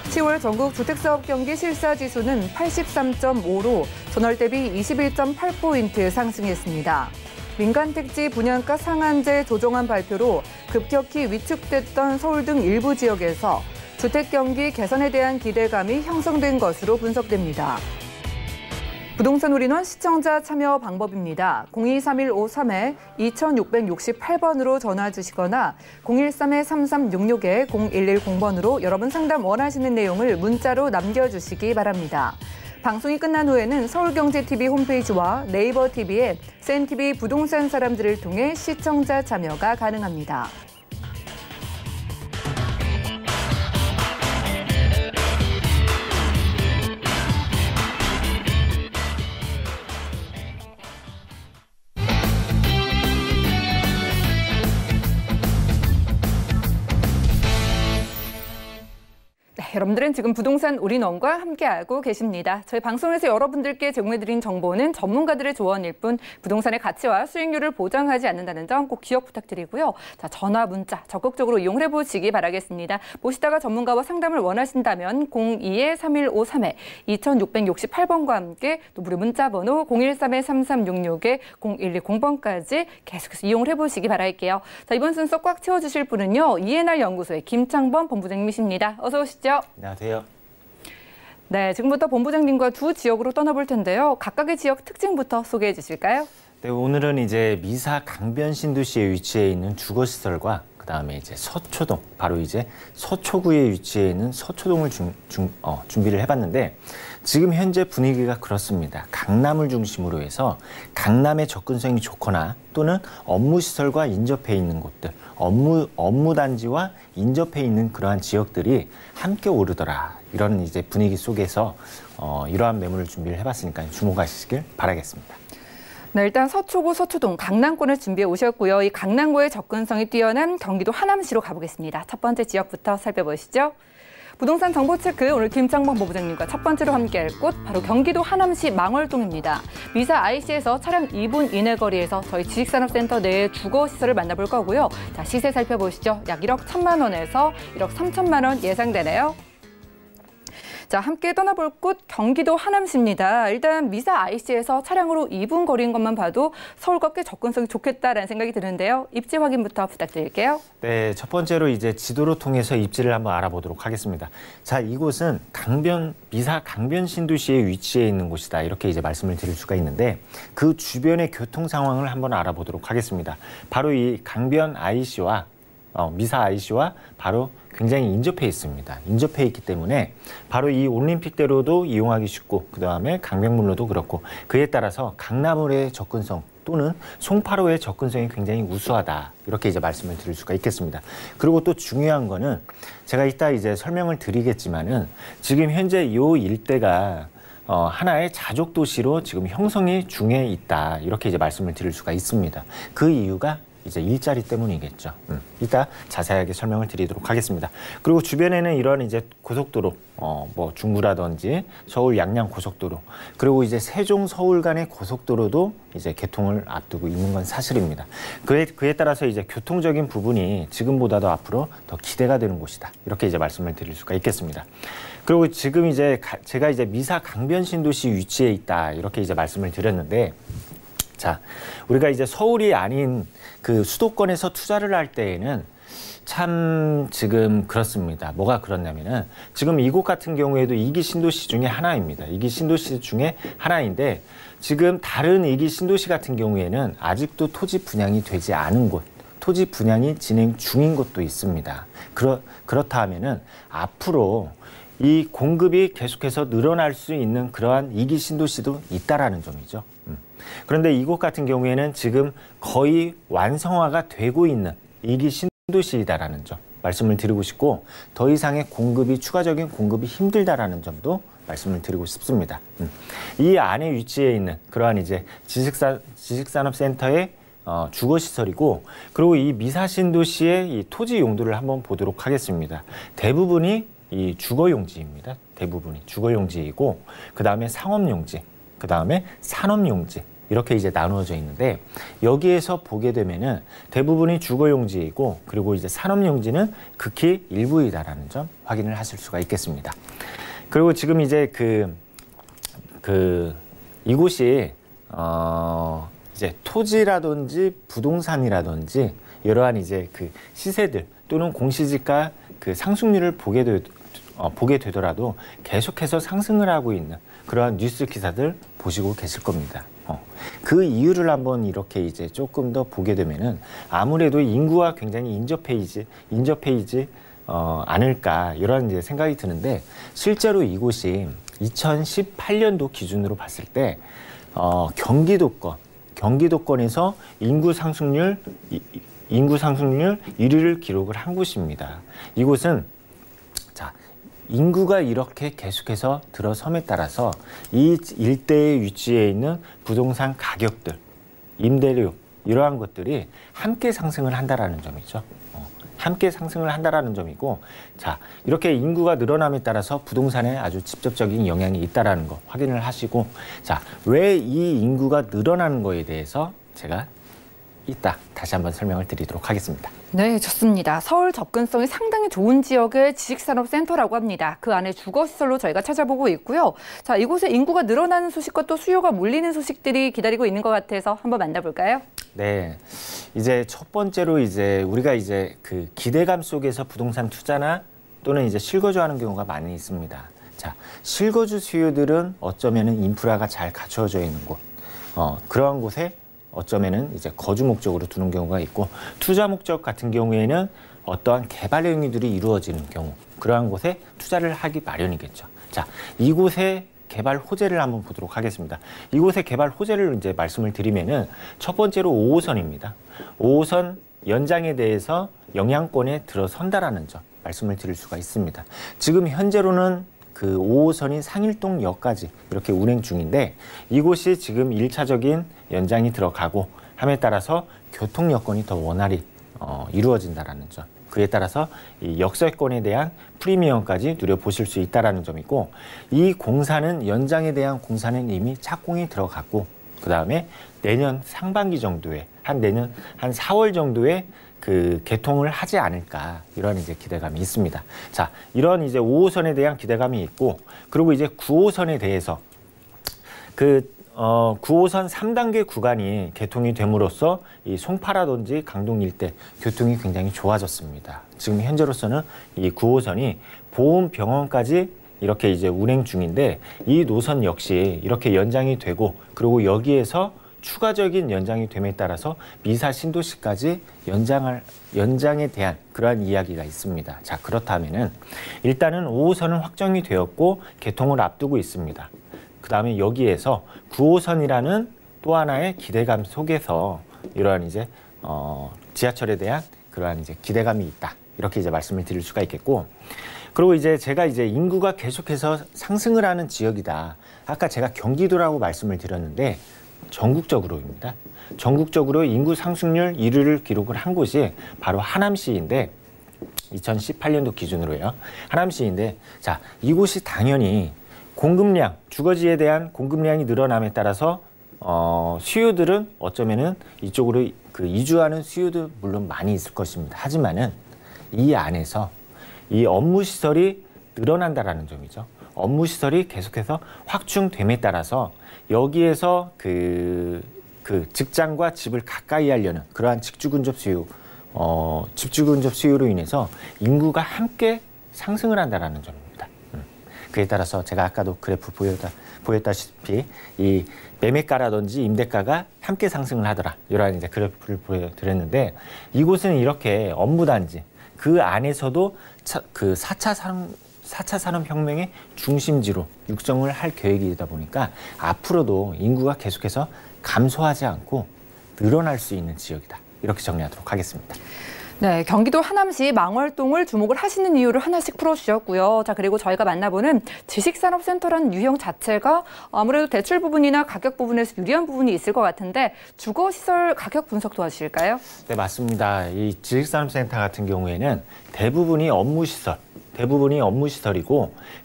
Speaker 2: 10월 전국 주택사업 경기 실사지수는 83.5로 전월 대비 21.8포인트 상승했습니다. 민간택지 분양가 상한제 조정안 발표로 급격히 위축됐던 서울 등 일부 지역에서 주택 경기 개선에 대한 기대감이 형성된 것으로 분석됩니다. 부동산 올인원 시청자 참여 방법입니다. 023153-2668번으로 전화 주시거나 013-3366-0110번으로 여러분 상담 원하시는 내용을 문자로 남겨주시기 바랍니다. 방송이 끝난 후에는 서울경제TV 홈페이지와 네이버 TV에 SNTV 부동산 사람들을 통해 시청자 참여가 가능합니다. 여러분들은 지금 부동산 올인원과 함께하고 계십니다. 저희 방송에서 여러분들께 제공해드린 정보는 전문가들의 조언일 뿐 부동산의 가치와 수익률을 보장하지 않는다는 점 꼭 기억 부탁드리고요. 자, 전화, 문자 적극적으로 이용해 보시기 바라겠습니다. 보시다가 전문가와 상담을 원하신다면 02-3153-2668번과 함께 또 무료 문자 번호 013-3366-0110번까지 계속해서 이용을 해보시기 바랄게요. 자, 이번 순서 꽉 채워주실 분은요. 이해날 연구소의 김창범 본부장님이십니다. 어서 오시죠.
Speaker 3: 안녕하세요.
Speaker 2: 네, 지금부터 본부장님과 두 지역으로 떠나볼 텐데요. 각각의 지역 특징부터 소개해 주실까요?
Speaker 4: 네, 오늘은 이제 미사 강변 신도시에 위치해 있는 주거시설과 그다음에 이제 서초동, 바로 이제 서초구에 위치해 있는 서초동을 준비를 해봤는데 지금 현재 분위기가 그렇습니다. 강남을 중심으로 해서 강남의 접근성이 좋거나 또는 업무시설과 인접해 있는 곳들, 업무단지와 인접해 있는 그러한 지역들이 함께 오르더라. 이런 이제 분위기 속에서 이러한 매물을 준비를 해봤으니까 주목하시길 바라겠습니다.
Speaker 2: 네, 일단 서초구, 서초동, 강남권을 준비해 오셨고요. 이 강남구의 접근성이 뛰어난 경기도 하남시로 가보겠습니다. 첫 번째 지역부터 살펴보시죠. 부동산 정보체크 오늘 김창범 본부장님과 첫 번째로 함께할 곳 바로 경기도 하남시 망월동입니다. 미사 IC에서 차량 2분 이내 거리에서 저희 지식산업센터 내의 주거시설을 만나볼 거고요. 자, 시세 살펴보시죠. 약 1억 1천만 원에서 1억 3천만 원 예상되네요. 자, 함께 떠나볼 곳 경기도 하남시입니다. 일단 미사 IC에서 차량으로 2분 거리인 것만 봐도 서울과 꽤 접근성이 좋겠다라는 생각이 드는데요. 입지 확인부터 부탁드릴게요.
Speaker 4: 네, 첫 번째로 이제 지도를 통해서 입지를 한번 알아보도록 하겠습니다. 자, 이곳은 미사 강변 신도시에 위치해 있는 곳이다. 이렇게 이제 말씀을 드릴 수가 있는데 그 주변의 교통 상황을 한번 알아보도록 하겠습니다. 바로 이 강변 IC와 미사 IC와 바로 굉장히 인접해 있습니다. 인접해 있기 때문에 바로 이 올림픽대로도 이용하기 쉽고 그다음에 강변북로도 그렇고 그에 따라서 강남을의 접근성 또는 송파로의 접근성이 굉장히 우수하다. 이렇게 이제 말씀을 드릴 수가 있겠습니다. 그리고 또 중요한 거는 제가 이따 이제 설명을 드리겠지만은 지금 현재 이 일대가 하나의 자족 도시로 지금 형성이 중에 있다. 이렇게 이제 말씀을 드릴 수가 있습니다. 그 이유가 이제 일자리 때문이겠죠. 이따 자세하게 설명을 드리도록 하겠습니다. 그리고 주변에는 이런 이제 고속도로, 뭐 중부라든지 서울 양양 고속도로, 그리고 이제 세종 서울 간의 고속도로도 이제 개통을 앞두고 있는 건 사실입니다. 그에 따라서 이제 교통적인 부분이 지금보다도 앞으로 더 기대가 되는 곳이다. 이렇게 이제 말씀을 드릴 수가 있겠습니다. 그리고 지금 이제 제가 이제 미사 강변 신도시 위치에 있다. 이렇게 이제 말씀을 드렸는데 자, 우리가 이제 서울이 아닌 그 수도권에서 투자를 할 때에는 참 지금 그렇습니다. 뭐가 그렇냐면은 지금 이곳 같은 경우에도 2기 신도시 중에 하나입니다. 2기 신도시 중에 하나인데 지금 다른 2기 신도시 같은 경우에는 아직도 토지 분양이 되지 않은 곳, 토지 분양이 진행 중인 곳도 있습니다. 그렇다 하면은 앞으로 이 공급이 계속해서 늘어날 수 있는 그러한 2기 신도시도 있다라는 점이죠. 그런데 이곳 같은 경우에는 지금 거의 완성화가 되고 있는 2기 신도시이다라는 점 말씀을 드리고 싶고 더 이상의 추가적인 공급이 힘들다라는 점도 말씀을 드리고 싶습니다. 이 안에 위치해 있는 그러한 이제 지식산업센터의 주거시설이고 그리고 이 미사 신도시의 이 토지 용도를 한번 보도록 하겠습니다. 대부분이 이 주거용지입니다. 대부분이 주거용지이고 그 다음에 상업용지, 그 다음에 산업용지 이렇게 이제 나누어져 있는데 여기에서 보게 되면은 대부분이 주거용지이고 그리고 이제 산업용지는 극히 일부이다라는 점 확인을 하실 수가 있겠습니다. 그리고 지금 이제 이곳이 이제 토지라든지 부동산이라든지 이러한 이제 그 시세들 또는 공시지가 그 상승률을 보게 되더라도 계속해서 상승을 하고 있는 그러한 뉴스 기사들 보시고 계실 겁니다. 그 이유를 한번 이렇게 이제 조금 더 보게 되면은 아무래도 인구와 굉장히 인접해이지 않을까 이런 이제 생각이 드는데 실제로 이곳이 2018년도 기준으로 봤을 때 경기도권에서 인구 상승률 1위를 기록을 한 곳입니다. 이곳은 인구가 이렇게 계속해서 들어섬에 따라서 이 일대에 위치해 있는 부동산 가격들, 임대료 이러한 것들이 함께 상승을 한다라는 점이죠. 함께 상승을 한다라는 점이고, 자 이렇게 인구가 늘어남에 따라서 부동산에 아주 직접적인 영향이 있다라는 거 확인을 하시고, 자 왜 이 인구가 늘어나는 거에 대해서 제가 이따 다시 한번 설명을 드리도록 하겠습니다.
Speaker 2: 네, 좋습니다. 서울 접근성이 상당히 좋은 지역의 지식산업센터라고 합니다. 그 안에 주거시설로 저희가 찾아보고 있고요. 자, 이곳에 인구가 늘어나는 소식과 또 수요가 몰리는 소식들이 기다리고 있는 것 같아서 한번 만나볼까요?
Speaker 4: 네, 이제 첫 번째로 이제 우리가 이제 그 기대감 속에서 부동산 투자나 또는 이제 실거주하는 경우가 많이 있습니다. 자, 실거주 수요들은 어쩌면은 인프라가 잘 갖춰져 있는 곳, 그러한 곳에 어쩌면은 이제 거주 목적으로 두는 경우가 있고, 투자 목적 같은 경우에는 어떠한 개발 행위들이 이루어지는 경우, 그러한 곳에 투자를 하기 마련이겠죠. 자, 이곳에 개발 호재를 한번 보도록 하겠습니다. 이곳의 개발 호재를 이제 말씀을 드리면은 첫 번째로 5호선입니다. 5호선 연장에 대해서 영향권에 들어선다라는 점 말씀을 드릴 수가 있습니다. 지금 현재로는 그 5호선이 상일동역까지 이렇게 운행 중인데, 이곳이 지금 1차적인 연장이 들어가고 함에 따라서 교통 여건이 더 원활히 이루어진다라는 점. 그에 따라서 이 역세권에 대한 프리미엄까지 누려보실 수 있다는 점이고, 이 공사는 연장에 대한 공사는 이미 착공이 들어갔고, 그 다음에 내년 상반기 정도에 내년 한 4월 정도에 그 개통을 하지 않을까, 이런 이제 기대감이 있습니다. 자, 이런 이제 5호선에 대한 기대감이 있고, 그리고 이제 9호선에 대해서 9호선 3단계 구간이 개통이 됨으로써 이 송파라든지 강동 일대 교통이 굉장히 좋아졌습니다. 지금 현재로서는 이 9호선이 보훈병원까지 이렇게 이제 운행 중인데, 이 노선 역시 이렇게 연장이 되고, 그리고 여기에서 추가적인 연장이 됨에 따라서 미사 신도시까지 연장에 대한 그러한 이야기가 있습니다. 자, 그렇다면은 일단은 5호선은 확정이 되었고 개통을 앞두고 있습니다. 그 다음에 여기에서 9호선이라는 또 하나의 기대감 속에서 이러한 이제 지하철에 대한 그러한 이제 기대감이 있다, 이렇게 이제 말씀을 드릴 수가 있겠고, 그리고 이제 제가 이제 인구가 계속해서 상승을 하는 지역이다. 아까 제가 경기도라고 말씀을 드렸는데 전국적으로입니다. 전국적으로 인구 상승률 1위를 기록을 한 곳이 바로 하남시인데, 2018년도 기준으로요. 하남시인데, 자, 이곳이 당연히 공급량, 주거지에 대한 공급량이 늘어남에 따라서 수요들은 어쩌면은 이쪽으로 그 이주하는 수요도 물론 많이 있을 것입니다. 하지만은 이 안에서 이 업무 시설이 늘어난다라는 점이죠. 업무 시설이 계속해서 확충됨에 따라서 여기에서 그 직장과 집을 가까이 하려는 그러한 집주근접 수요로 인해서 인구가 함께 상승을 한다라는 점입니다. 그에 따라서 제가 아까도 그래프 보였다시피 이 매매가라든지 임대가가 함께 상승을 하더라, 이런 이제 그래프를 보여드렸는데, 이곳은 이렇게 업무단지, 그 안에서도 그 4차 산업혁명의 중심지로 육성을 할 계획이다 보니까 앞으로도 인구가 계속해서 감소하지 않고 늘어날 수 있는 지역이다, 이렇게 정리하도록 하겠습니다.
Speaker 2: 네, 경기도 하남시 망월동을 주목을 하시는 이유를 하나씩 풀어주셨고요. 자, 그리고 저희가 만나보는 지식산업센터라는 유형 자체가 아무래도 대출 부분이나 가격 부분에서 유리한 부분이 있을 것 같은데, 주거시설 가격 분석 도와주실까요? 네,
Speaker 4: 맞습니다. 이 지식산업센터 같은 경우에는 대부분이 업무시설이고,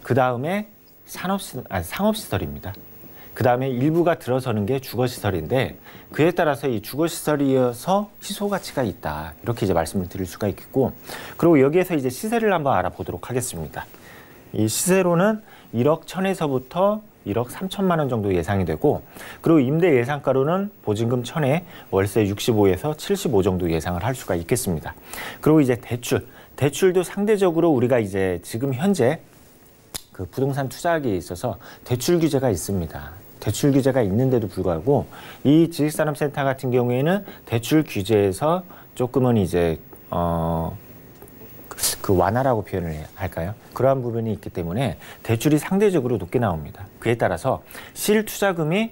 Speaker 4: 그 다음에 상업시설입니다. 그 다음에 일부가 들어서는 게 주거시설인데, 그에 따라서 이 주거시설이어서 희소가치가 있다, 이렇게 이제 말씀을 드릴 수가 있겠고, 그리고 여기에서 이제 시세를 한번 알아보도록 하겠습니다. 이 시세로는 1억 1,000에서부터 1억 3천만 원 정도 예상이 되고, 그리고 임대 예상가로는 보증금 1,000에 월세 65에서 75 정도 예상을 할 수가 있겠습니다. 그리고 이제 대출도 상대적으로 우리가 이제 지금 현재 그 부동산 투자하기에 있어서 대출 규제가 있습니다. 대출 규제가 있는데도 불구하고 이 지식산업센터 같은 경우에는 대출 규제에서 조금은 이제 그 완화라고 표현을 할까요? 그러한 부분이 있기 때문에 대출이 상대적으로 높게 나옵니다. 그에 따라서 실투자금이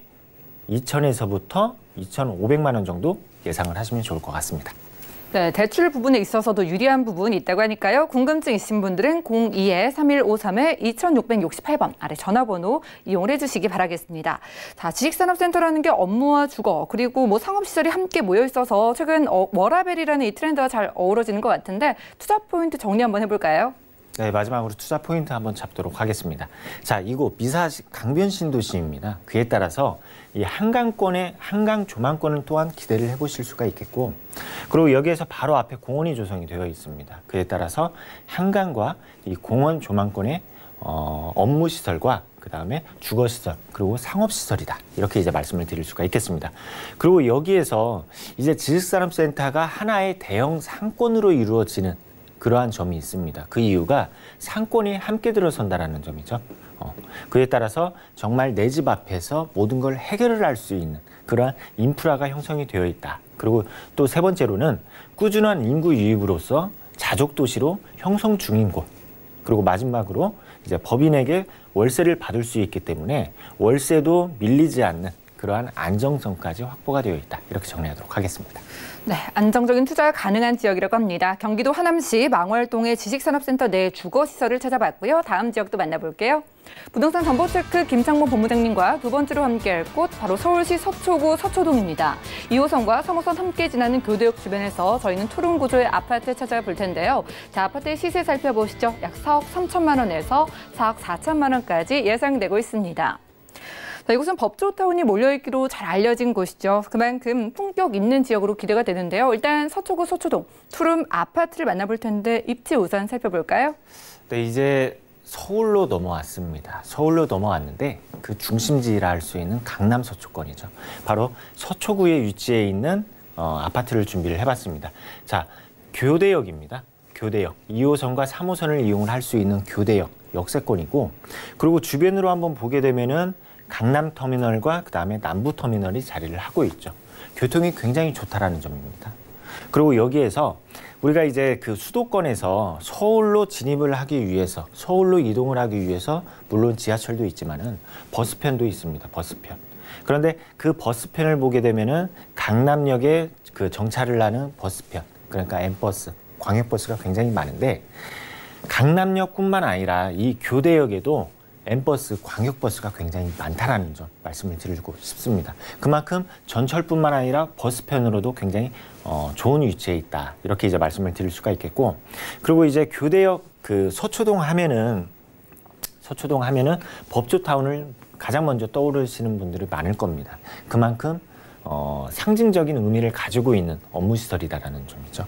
Speaker 4: 2,000에서부터 2,500만 원 정도 예상을 하시면 좋을 것 같습니다.
Speaker 2: 네, 대출 부분에 있어서도 유리한 부분이 있다고 하니까요. 궁금증 있으신 분들은 02-3153-2668번 아래 전화번호 이용을 해주시기 바라겠습니다. 자, 지식산업센터라는 게 업무와 주거 그리고 뭐 상업시설이 함께 모여 있어서 최근 워라벨이라는 이 트렌드와 잘 어우러지는 것 같은데, 투자 포인트 정리 한번 해볼까요?
Speaker 4: 네, 마지막으로 투자 포인트 한번 잡도록 하겠습니다. 자, 이곳 미사시 강변 신도시입니다. 그에 따라서 이 한강권의 한강 조망권은 또한 기대를 해보실 수가 있겠고, 그리고 여기에서 바로 앞에 공원이 조성이 되어 있습니다. 그에 따라서 한강과 이 공원 조망권의 업무시설과 그 다음에 주거시설 그리고 상업시설이다, 이렇게 이제 말씀을 드릴 수가 있겠습니다. 그리고 여기에서 이제 지식산업센터가 하나의 대형 상권으로 이루어지는 그러한 점이 있습니다. 그 이유가 상권이 함께 들어선다라는 점이죠. 그에 따라서 정말 내 집 앞에서 모든 걸 해결을 할 수 있는 그러한 인프라가 형성이 되어 있다. 그리고 또 세 번째로는 꾸준한 인구 유입으로서 자족 도시로 형성 중인 곳. 그리고 마지막으로 이제 법인에게 월세를 받을 수 있기 때문에 월세도 밀리지 않는 그러한 안정성까지 확보가 되어 있다. 이렇게 정리하도록 하겠습니다.
Speaker 2: 네, 안정적인 투자가 가능한 지역이라고 합니다. 경기도 하남시 망월동의 지식산업센터 내 주거시설을 찾아봤고요. 다음 지역도 만나볼게요. 부동산 정보체크 김창모 본부장님과 두 번째로 함께할 곳 바로 서울시 서초구 서초동입니다. 2호선과 3호선 함께 지나는 교대역 주변에서 저희는 투룸 구조의 아파트 찾아볼 텐데요. 자, 아파트의 시세 살펴보시죠. 약 4억 3천만 원에서 4억 4천만 원까지 예상되고 있습니다. 자, 이곳은 법조타운이 몰려있기로 잘 알려진 곳이죠. 그만큼 품격 있는 지역으로 기대가 되는데요. 일단 서초구 서초동 투룸 아파트를 만나볼 텐데 입지 우선 살펴볼까요?
Speaker 4: 네, 이제 서울로 넘어왔습니다. 서울로 넘어왔는데 그 중심지라 할 수 있는 강남 서초권이죠. 바로 서초구에 위치해 있는 아파트를 준비를 해봤습니다. 자, 교대역입니다. 교대역. 2호선과 3호선을 이용을 할 수 있는 교대역 역세권이고, 그리고 주변으로 한번 보게 되면은 강남터미널과 그다음에 남부터미널이 자리를 하고 있죠. 교통이 굉장히 좋다라는 점입니다. 그리고 여기에서 우리가 이제 그 수도권에서 서울로 진입을 하기 위해서, 서울로 이동을 하기 위해서 물론 지하철도 있지만은 버스편도 있습니다. 버스편. 그런데 그 버스편을 보게 되면은 강남역에 그 정차를 하는 버스편, 그러니까 M버스, 광역버스가 굉장히 많은데 강남역뿐만 아니라 이 교대역에도 M버스, 광역버스가 굉장히 많다라는 점 말씀을 드리고 싶습니다. 그만큼 전철뿐만 아니라 버스편으로도 굉장히 좋은 위치에 있다. 이렇게 이제 말씀을 드릴 수가 있겠고, 그리고 이제 교대역 그 서초동 하면은 법조타운을 가장 먼저 떠오르시는 분들이 많을 겁니다. 그만큼 상징적인 의미를 가지고 있는 업무시설이다라는 점이죠.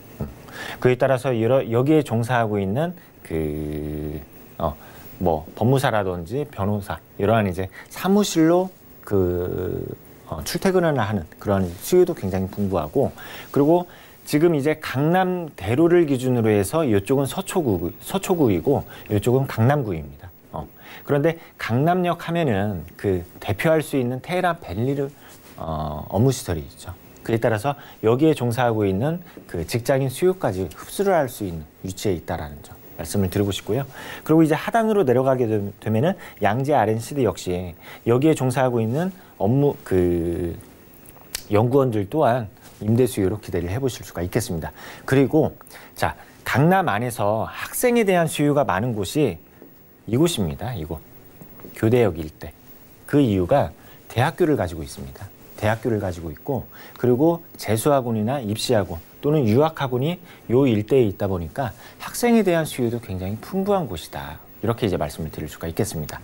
Speaker 4: 그에 따라서 여기에 종사하고 있는 법무사라든지 변호사, 이러한 이제 사무실로 출퇴근을 하는 그런 수요도 굉장히 풍부하고, 그리고 지금 이제 강남대로를 기준으로 해서 이쪽은 서초구이고 이쪽은 강남구입니다. 그런데 강남역 하면은 그 대표할 수 있는 테헤란 벤리르 업무시설이 있죠. 그에 따라서 여기에 종사하고 있는 그 직장인 수요까지 흡수를 할 수 있는 위치에 있다라는 점 말씀을 드리고 싶고요. 그리고 이제 하단으로 내려가게 되면은 양재 R&CD 역시 여기에 종사하고 있는 연구원들 또한 임대 수요로 기대를 해보실 수가 있겠습니다. 그리고 자, 강남 안에서 학생에 대한 수요가 많은 곳이 이곳입니다. 이곳 교대역 일대. 그 이유가 대학교를 가지고 있습니다. 대학교를 가지고 있고, 그리고 재수학원이나 입시학원 또는 유학학원이 요 일대에 있다 보니까 학생에 대한 수요도 굉장히 풍부한 곳이다. 이렇게 이제 말씀을 드릴 수가 있겠습니다.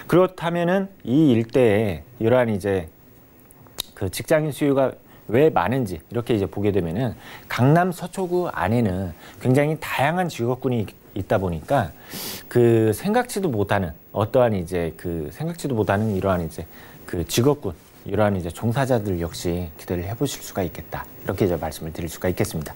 Speaker 4: 그렇다면은 이 일대에 이러한 이제 그 직장인 수요가 왜 많은지 이렇게 이제 보게 되면은 강남 서초구 안에는 굉장히 다양한 직업군이 있다 보니까 그 생각지도 못하는 이러한 이제 그 직업군, 이러한 이제 종사자들 역시 기대를 해보실 수가 있겠다. 이렇게 이제 말씀을 드릴 수가 있겠습니다.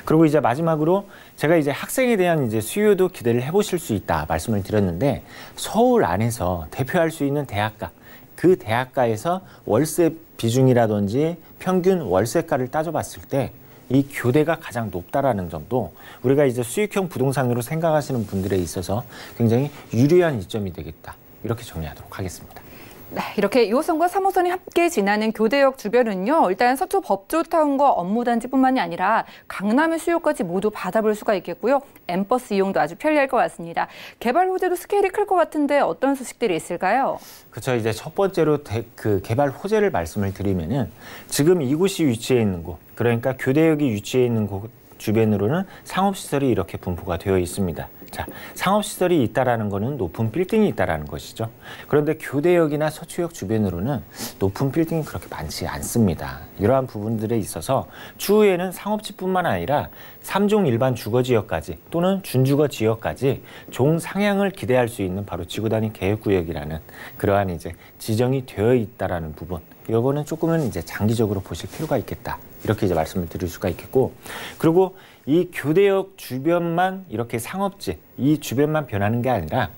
Speaker 4: 그리고 이제 마지막으로 제가 이제 학생에 대한 이제 수요도 기대를 해보실 수 있다 말씀을 드렸는데, 서울 안에서 대표할 수 있는 대학가, 그 대학가에서 월세 비중이라든지 평균 월세가를 따져봤을 때 이 교대가 가장 높다라는 점도 우리가 이제 수익형 부동산으로 생각하시는 분들에 있어서 굉장히 유리한 이점이 되겠다. 이렇게 정리하도록 하겠습니다.
Speaker 2: 네, 이렇게 2호선과 3호선이 함께 지나는 교대역 주변은요, 일단 서초 법조타운과 업무단지뿐만이 아니라 강남의 수요까지 모두 받아볼 수가 있겠고요. M버스 이용도 아주 편리할 것 같습니다. 개발 호재도 스케일이 클 것 같은데 어떤 소식들이 있을까요?
Speaker 4: 그렇죠. 이제 첫 번째로 그 개발 호재를 말씀을 드리면은 지금 이곳이 위치해 있는 곳, 그러니까 교대역이 위치해 있는 곳 주변으로는 상업시설이 이렇게 분포가 되어 있습니다. 자, 상업시설이 있다라는 것은 높은 빌딩이 있다라는 것이죠. 그런데 교대역이나 서초역 주변으로는 높은 빌딩이 그렇게 많지 않습니다. 이러한 부분들에 있어서 추후에는 상업지뿐만 아니라 3종 일반 주거지역까지 또는 준주거지역까지 종상향을 기대할 수 있는 바로 지구단위 계획구역이라는 그러한 이제 지정이 되어 있다라는 부분. 이거는 조금은 이제 장기적으로 보실 필요가 있겠다. 이렇게 이제 말씀을 드릴 수가 있겠고, 그리고 이 교대역 주변만 이렇게 상업지, 이 주변만 변하는 게 아니라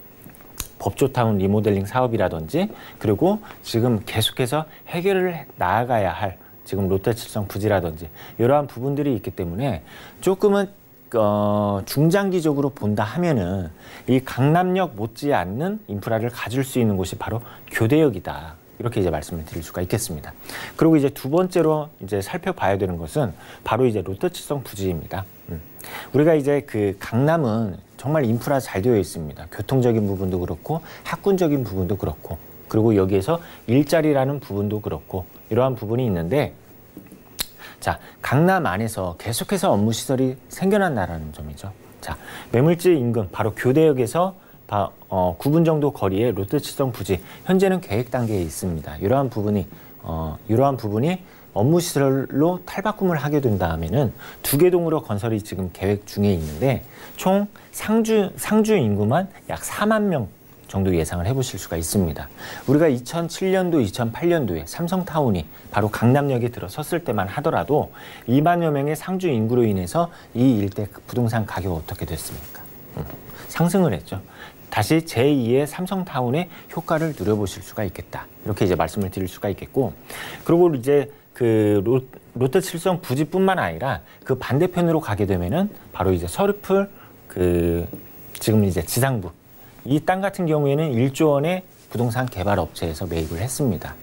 Speaker 4: 법조타운 리모델링 사업이라든지 그리고 지금 계속해서 해결을 나아가야 할 지금 롯데칠성 부지라든지 이러한 부분들이 있기 때문에 조금은 중장기적으로 본다 하면은 이 강남역 못지않는 인프라를 가질 수 있는 곳이 바로 교대역이다. 이렇게 이제 말씀을 드릴 수가 있겠습니다. 그리고 이제 두 번째로 이제 살펴봐야 되는 것은 바로 이제 롯데칠성 부지입니다. 우리가 이제 그 강남은 정말 인프라 잘 되어 있습니다. 교통적인 부분도 그렇고 학군적인 부분도 그렇고 그리고 여기에서 일자리라는 부분도 그렇고 이러한 부분이 있는데 자, 강남 안에서 계속해서 업무 시설이 생겨난다라는 점이죠. 자, 매물지 인근 바로 교대역에서 9분 정도 거리에 롯데칠성 부지 현재는 계획 단계에 있습니다. 이러한 부분이 업무 시설로 탈바꿈을 하게 된다면은 2개 동으로 건설이 지금 계획 중에 있는데 총 상주 인구만 약 4만 명 정도 예상을 해보실 수가 있습니다. 우리가 2007년도, 2008년도에 삼성타운이 바로 강남역에 들어섰을 때만 하더라도 2만여 명의 상주 인구로 인해서 이 일대 부동산 가격이 어떻게 됐습니까? 상승을 했죠. 다시 제2의 삼성타운의 효과를 누려보실 수가 있겠다. 이렇게 이제 말씀을 드릴 수가 있겠고, 그리고 이제 그 롯데칠성 부지뿐만 아니라 그 반대편으로 가게 되면은 바로 이제 서르풀 지금 이제 지상부 이 땅 같은 경우에는 1조 원의 부동산 개발 업체에서 매입을 했습니다.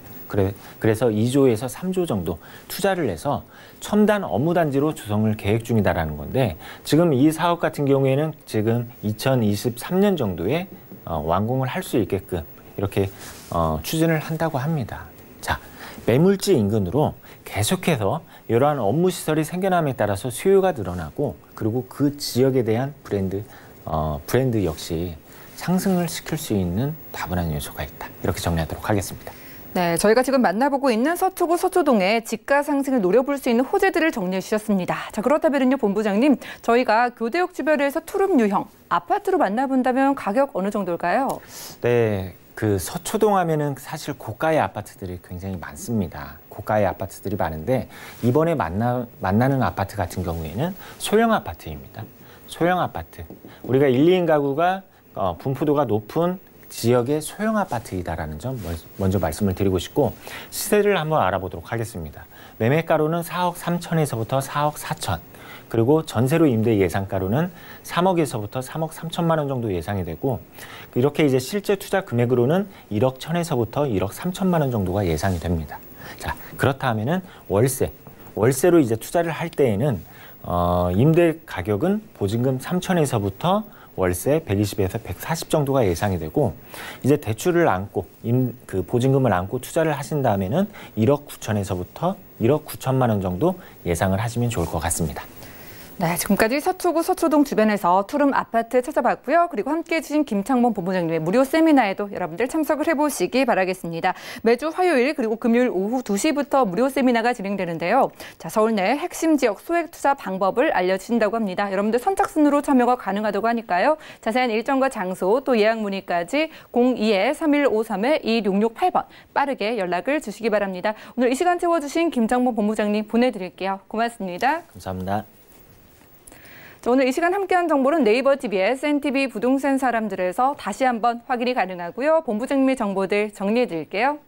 Speaker 4: 그래서 2조에서 3조 정도 투자를 해서 첨단 업무단지로 조성을 계획 중이다라는 건데 지금 이 사업 같은 경우에는 지금 2023년 정도에 완공을 할 수 있게끔 이렇게 추진을 한다고 합니다. 자, 매물지 인근으로 계속해서 이러한 업무 시설이 생겨남에 따라서 수요가 늘어나고 그리고 그 지역에 대한 브랜드 역시 상승을 시킬 수 있는 다분한 요소가 있다. 이렇게 정리하도록 하겠습니다.
Speaker 2: 네, 저희가 지금 만나보고 있는 서초구 서초동의 집가 상승을 노려볼 수 있는 호재들을 정리해 주셨습니다. 자, 그렇다면요, 본부장님, 저희가 교대역 주변에서 투룸 유형 아파트로 만나본다면 가격 어느 정도일까요?
Speaker 4: 네, 그 서초동 하면은 사실 고가의 아파트들이 굉장히 많습니다. 고가의 아파트들이 많은데 이번에 만나는 아파트 같은 경우에는 소형 아파트입니다. 소형 아파트. 우리가 1, 2인 가구가 분포도가 높은 지역의 소형 아파트이다라는 점 먼저 말씀을 드리고 싶고 시세를 한번 알아보도록 하겠습니다. 매매가로는 4억 3천에서부터 4억 4천 그리고 전세로 임대 예상가로는 3억에서부터 3억 3천만 원 정도 예상이 되고 이렇게 이제 실제 투자 금액으로는 1억 1천에서부터 1억 3천만 원 정도가 예상이 됩니다. 자, 그렇다 하면은 월세로 이제 투자를 할 때에는 임대 가격은 보증금 3천에서부터 월세 120에서 140 정도가 예상이 되고 이제 대출을 안고 그 보증금을 안고 투자를 하신 다음에는 1억 9천에서부터 1억 9천만 원 정도 예상을 하시면 좋을 것 같습니다.
Speaker 2: 네, 지금까지 서초구 서초동 주변에서 투룸 아파트 찾아봤고요. 그리고 함께해 주신 김창범 본부장님의 무료 세미나에도 여러분들 참석을 해보시기 바라겠습니다. 매주 화요일 그리고 금요일 오후 2시부터 무료 세미나가 진행되는데요. 자, 서울 내 핵심 지역 소액 투자 방법을 알려주신다고 합니다. 여러분들 선착순으로 참여가 가능하다고 하니까요. 자세한 일정과 장소 또 예약 문의까지 02-3153-2668번 빠르게 연락을 주시기 바랍니다. 오늘 이 시간 채워주신 김창범 본부장님 보내드릴게요. 고맙습니다.
Speaker 4: 감사합니다.
Speaker 2: 오늘 이 시간 함께한 정보는 네이버 TV의 SNTV 부동산 사람들에서 다시 한번 확인이 가능하고요. 본부장님의 정보들 정리해드릴게요.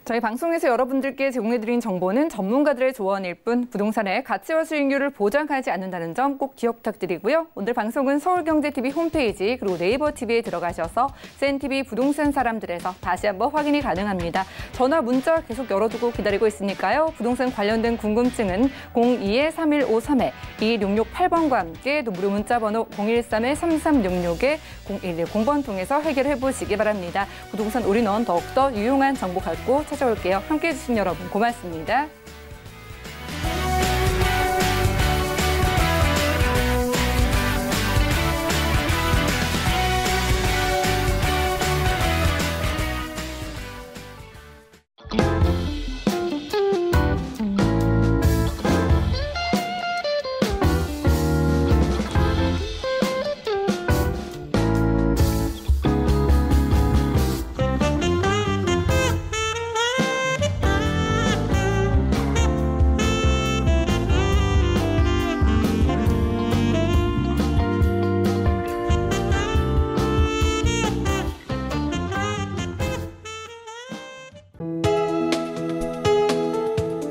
Speaker 2: 저희 방송에서 여러분들께 제공해드린 정보는 전문가들의 조언일 뿐 부동산의 가치와 수익률을 보장하지 않는다는 점 꼭 기억 부탁드리고요. 오늘 방송은 서울경제TV 홈페이지 그리고 네이버 TV에 들어가셔서 CNTV 부동산 사람들에서 다시 한번 확인이 가능합니다. 전화, 문자 계속 열어두고 기다리고 있으니까요. 부동산 관련된 궁금증은 02-3153-2166-8번과 함께 또 무료 문자 번호 013-3366-0110번 통해서 해결해 보시기 바랍니다. 부동산 올인원 더욱더 유용한 정보 갖고 찾아올게요. 함께해 주신 여러분 고맙습니다.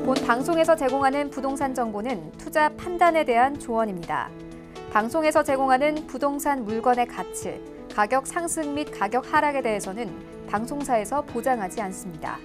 Speaker 1: 본 방송에서 제공하는 부동산 정보는 투자 판단에 대한 조언입니다. 방송에서 제공하는 부동산 물건의 가치, 가격 상승 및 가격 하락에 대해서는 방송사에서 보장하지 않습니다.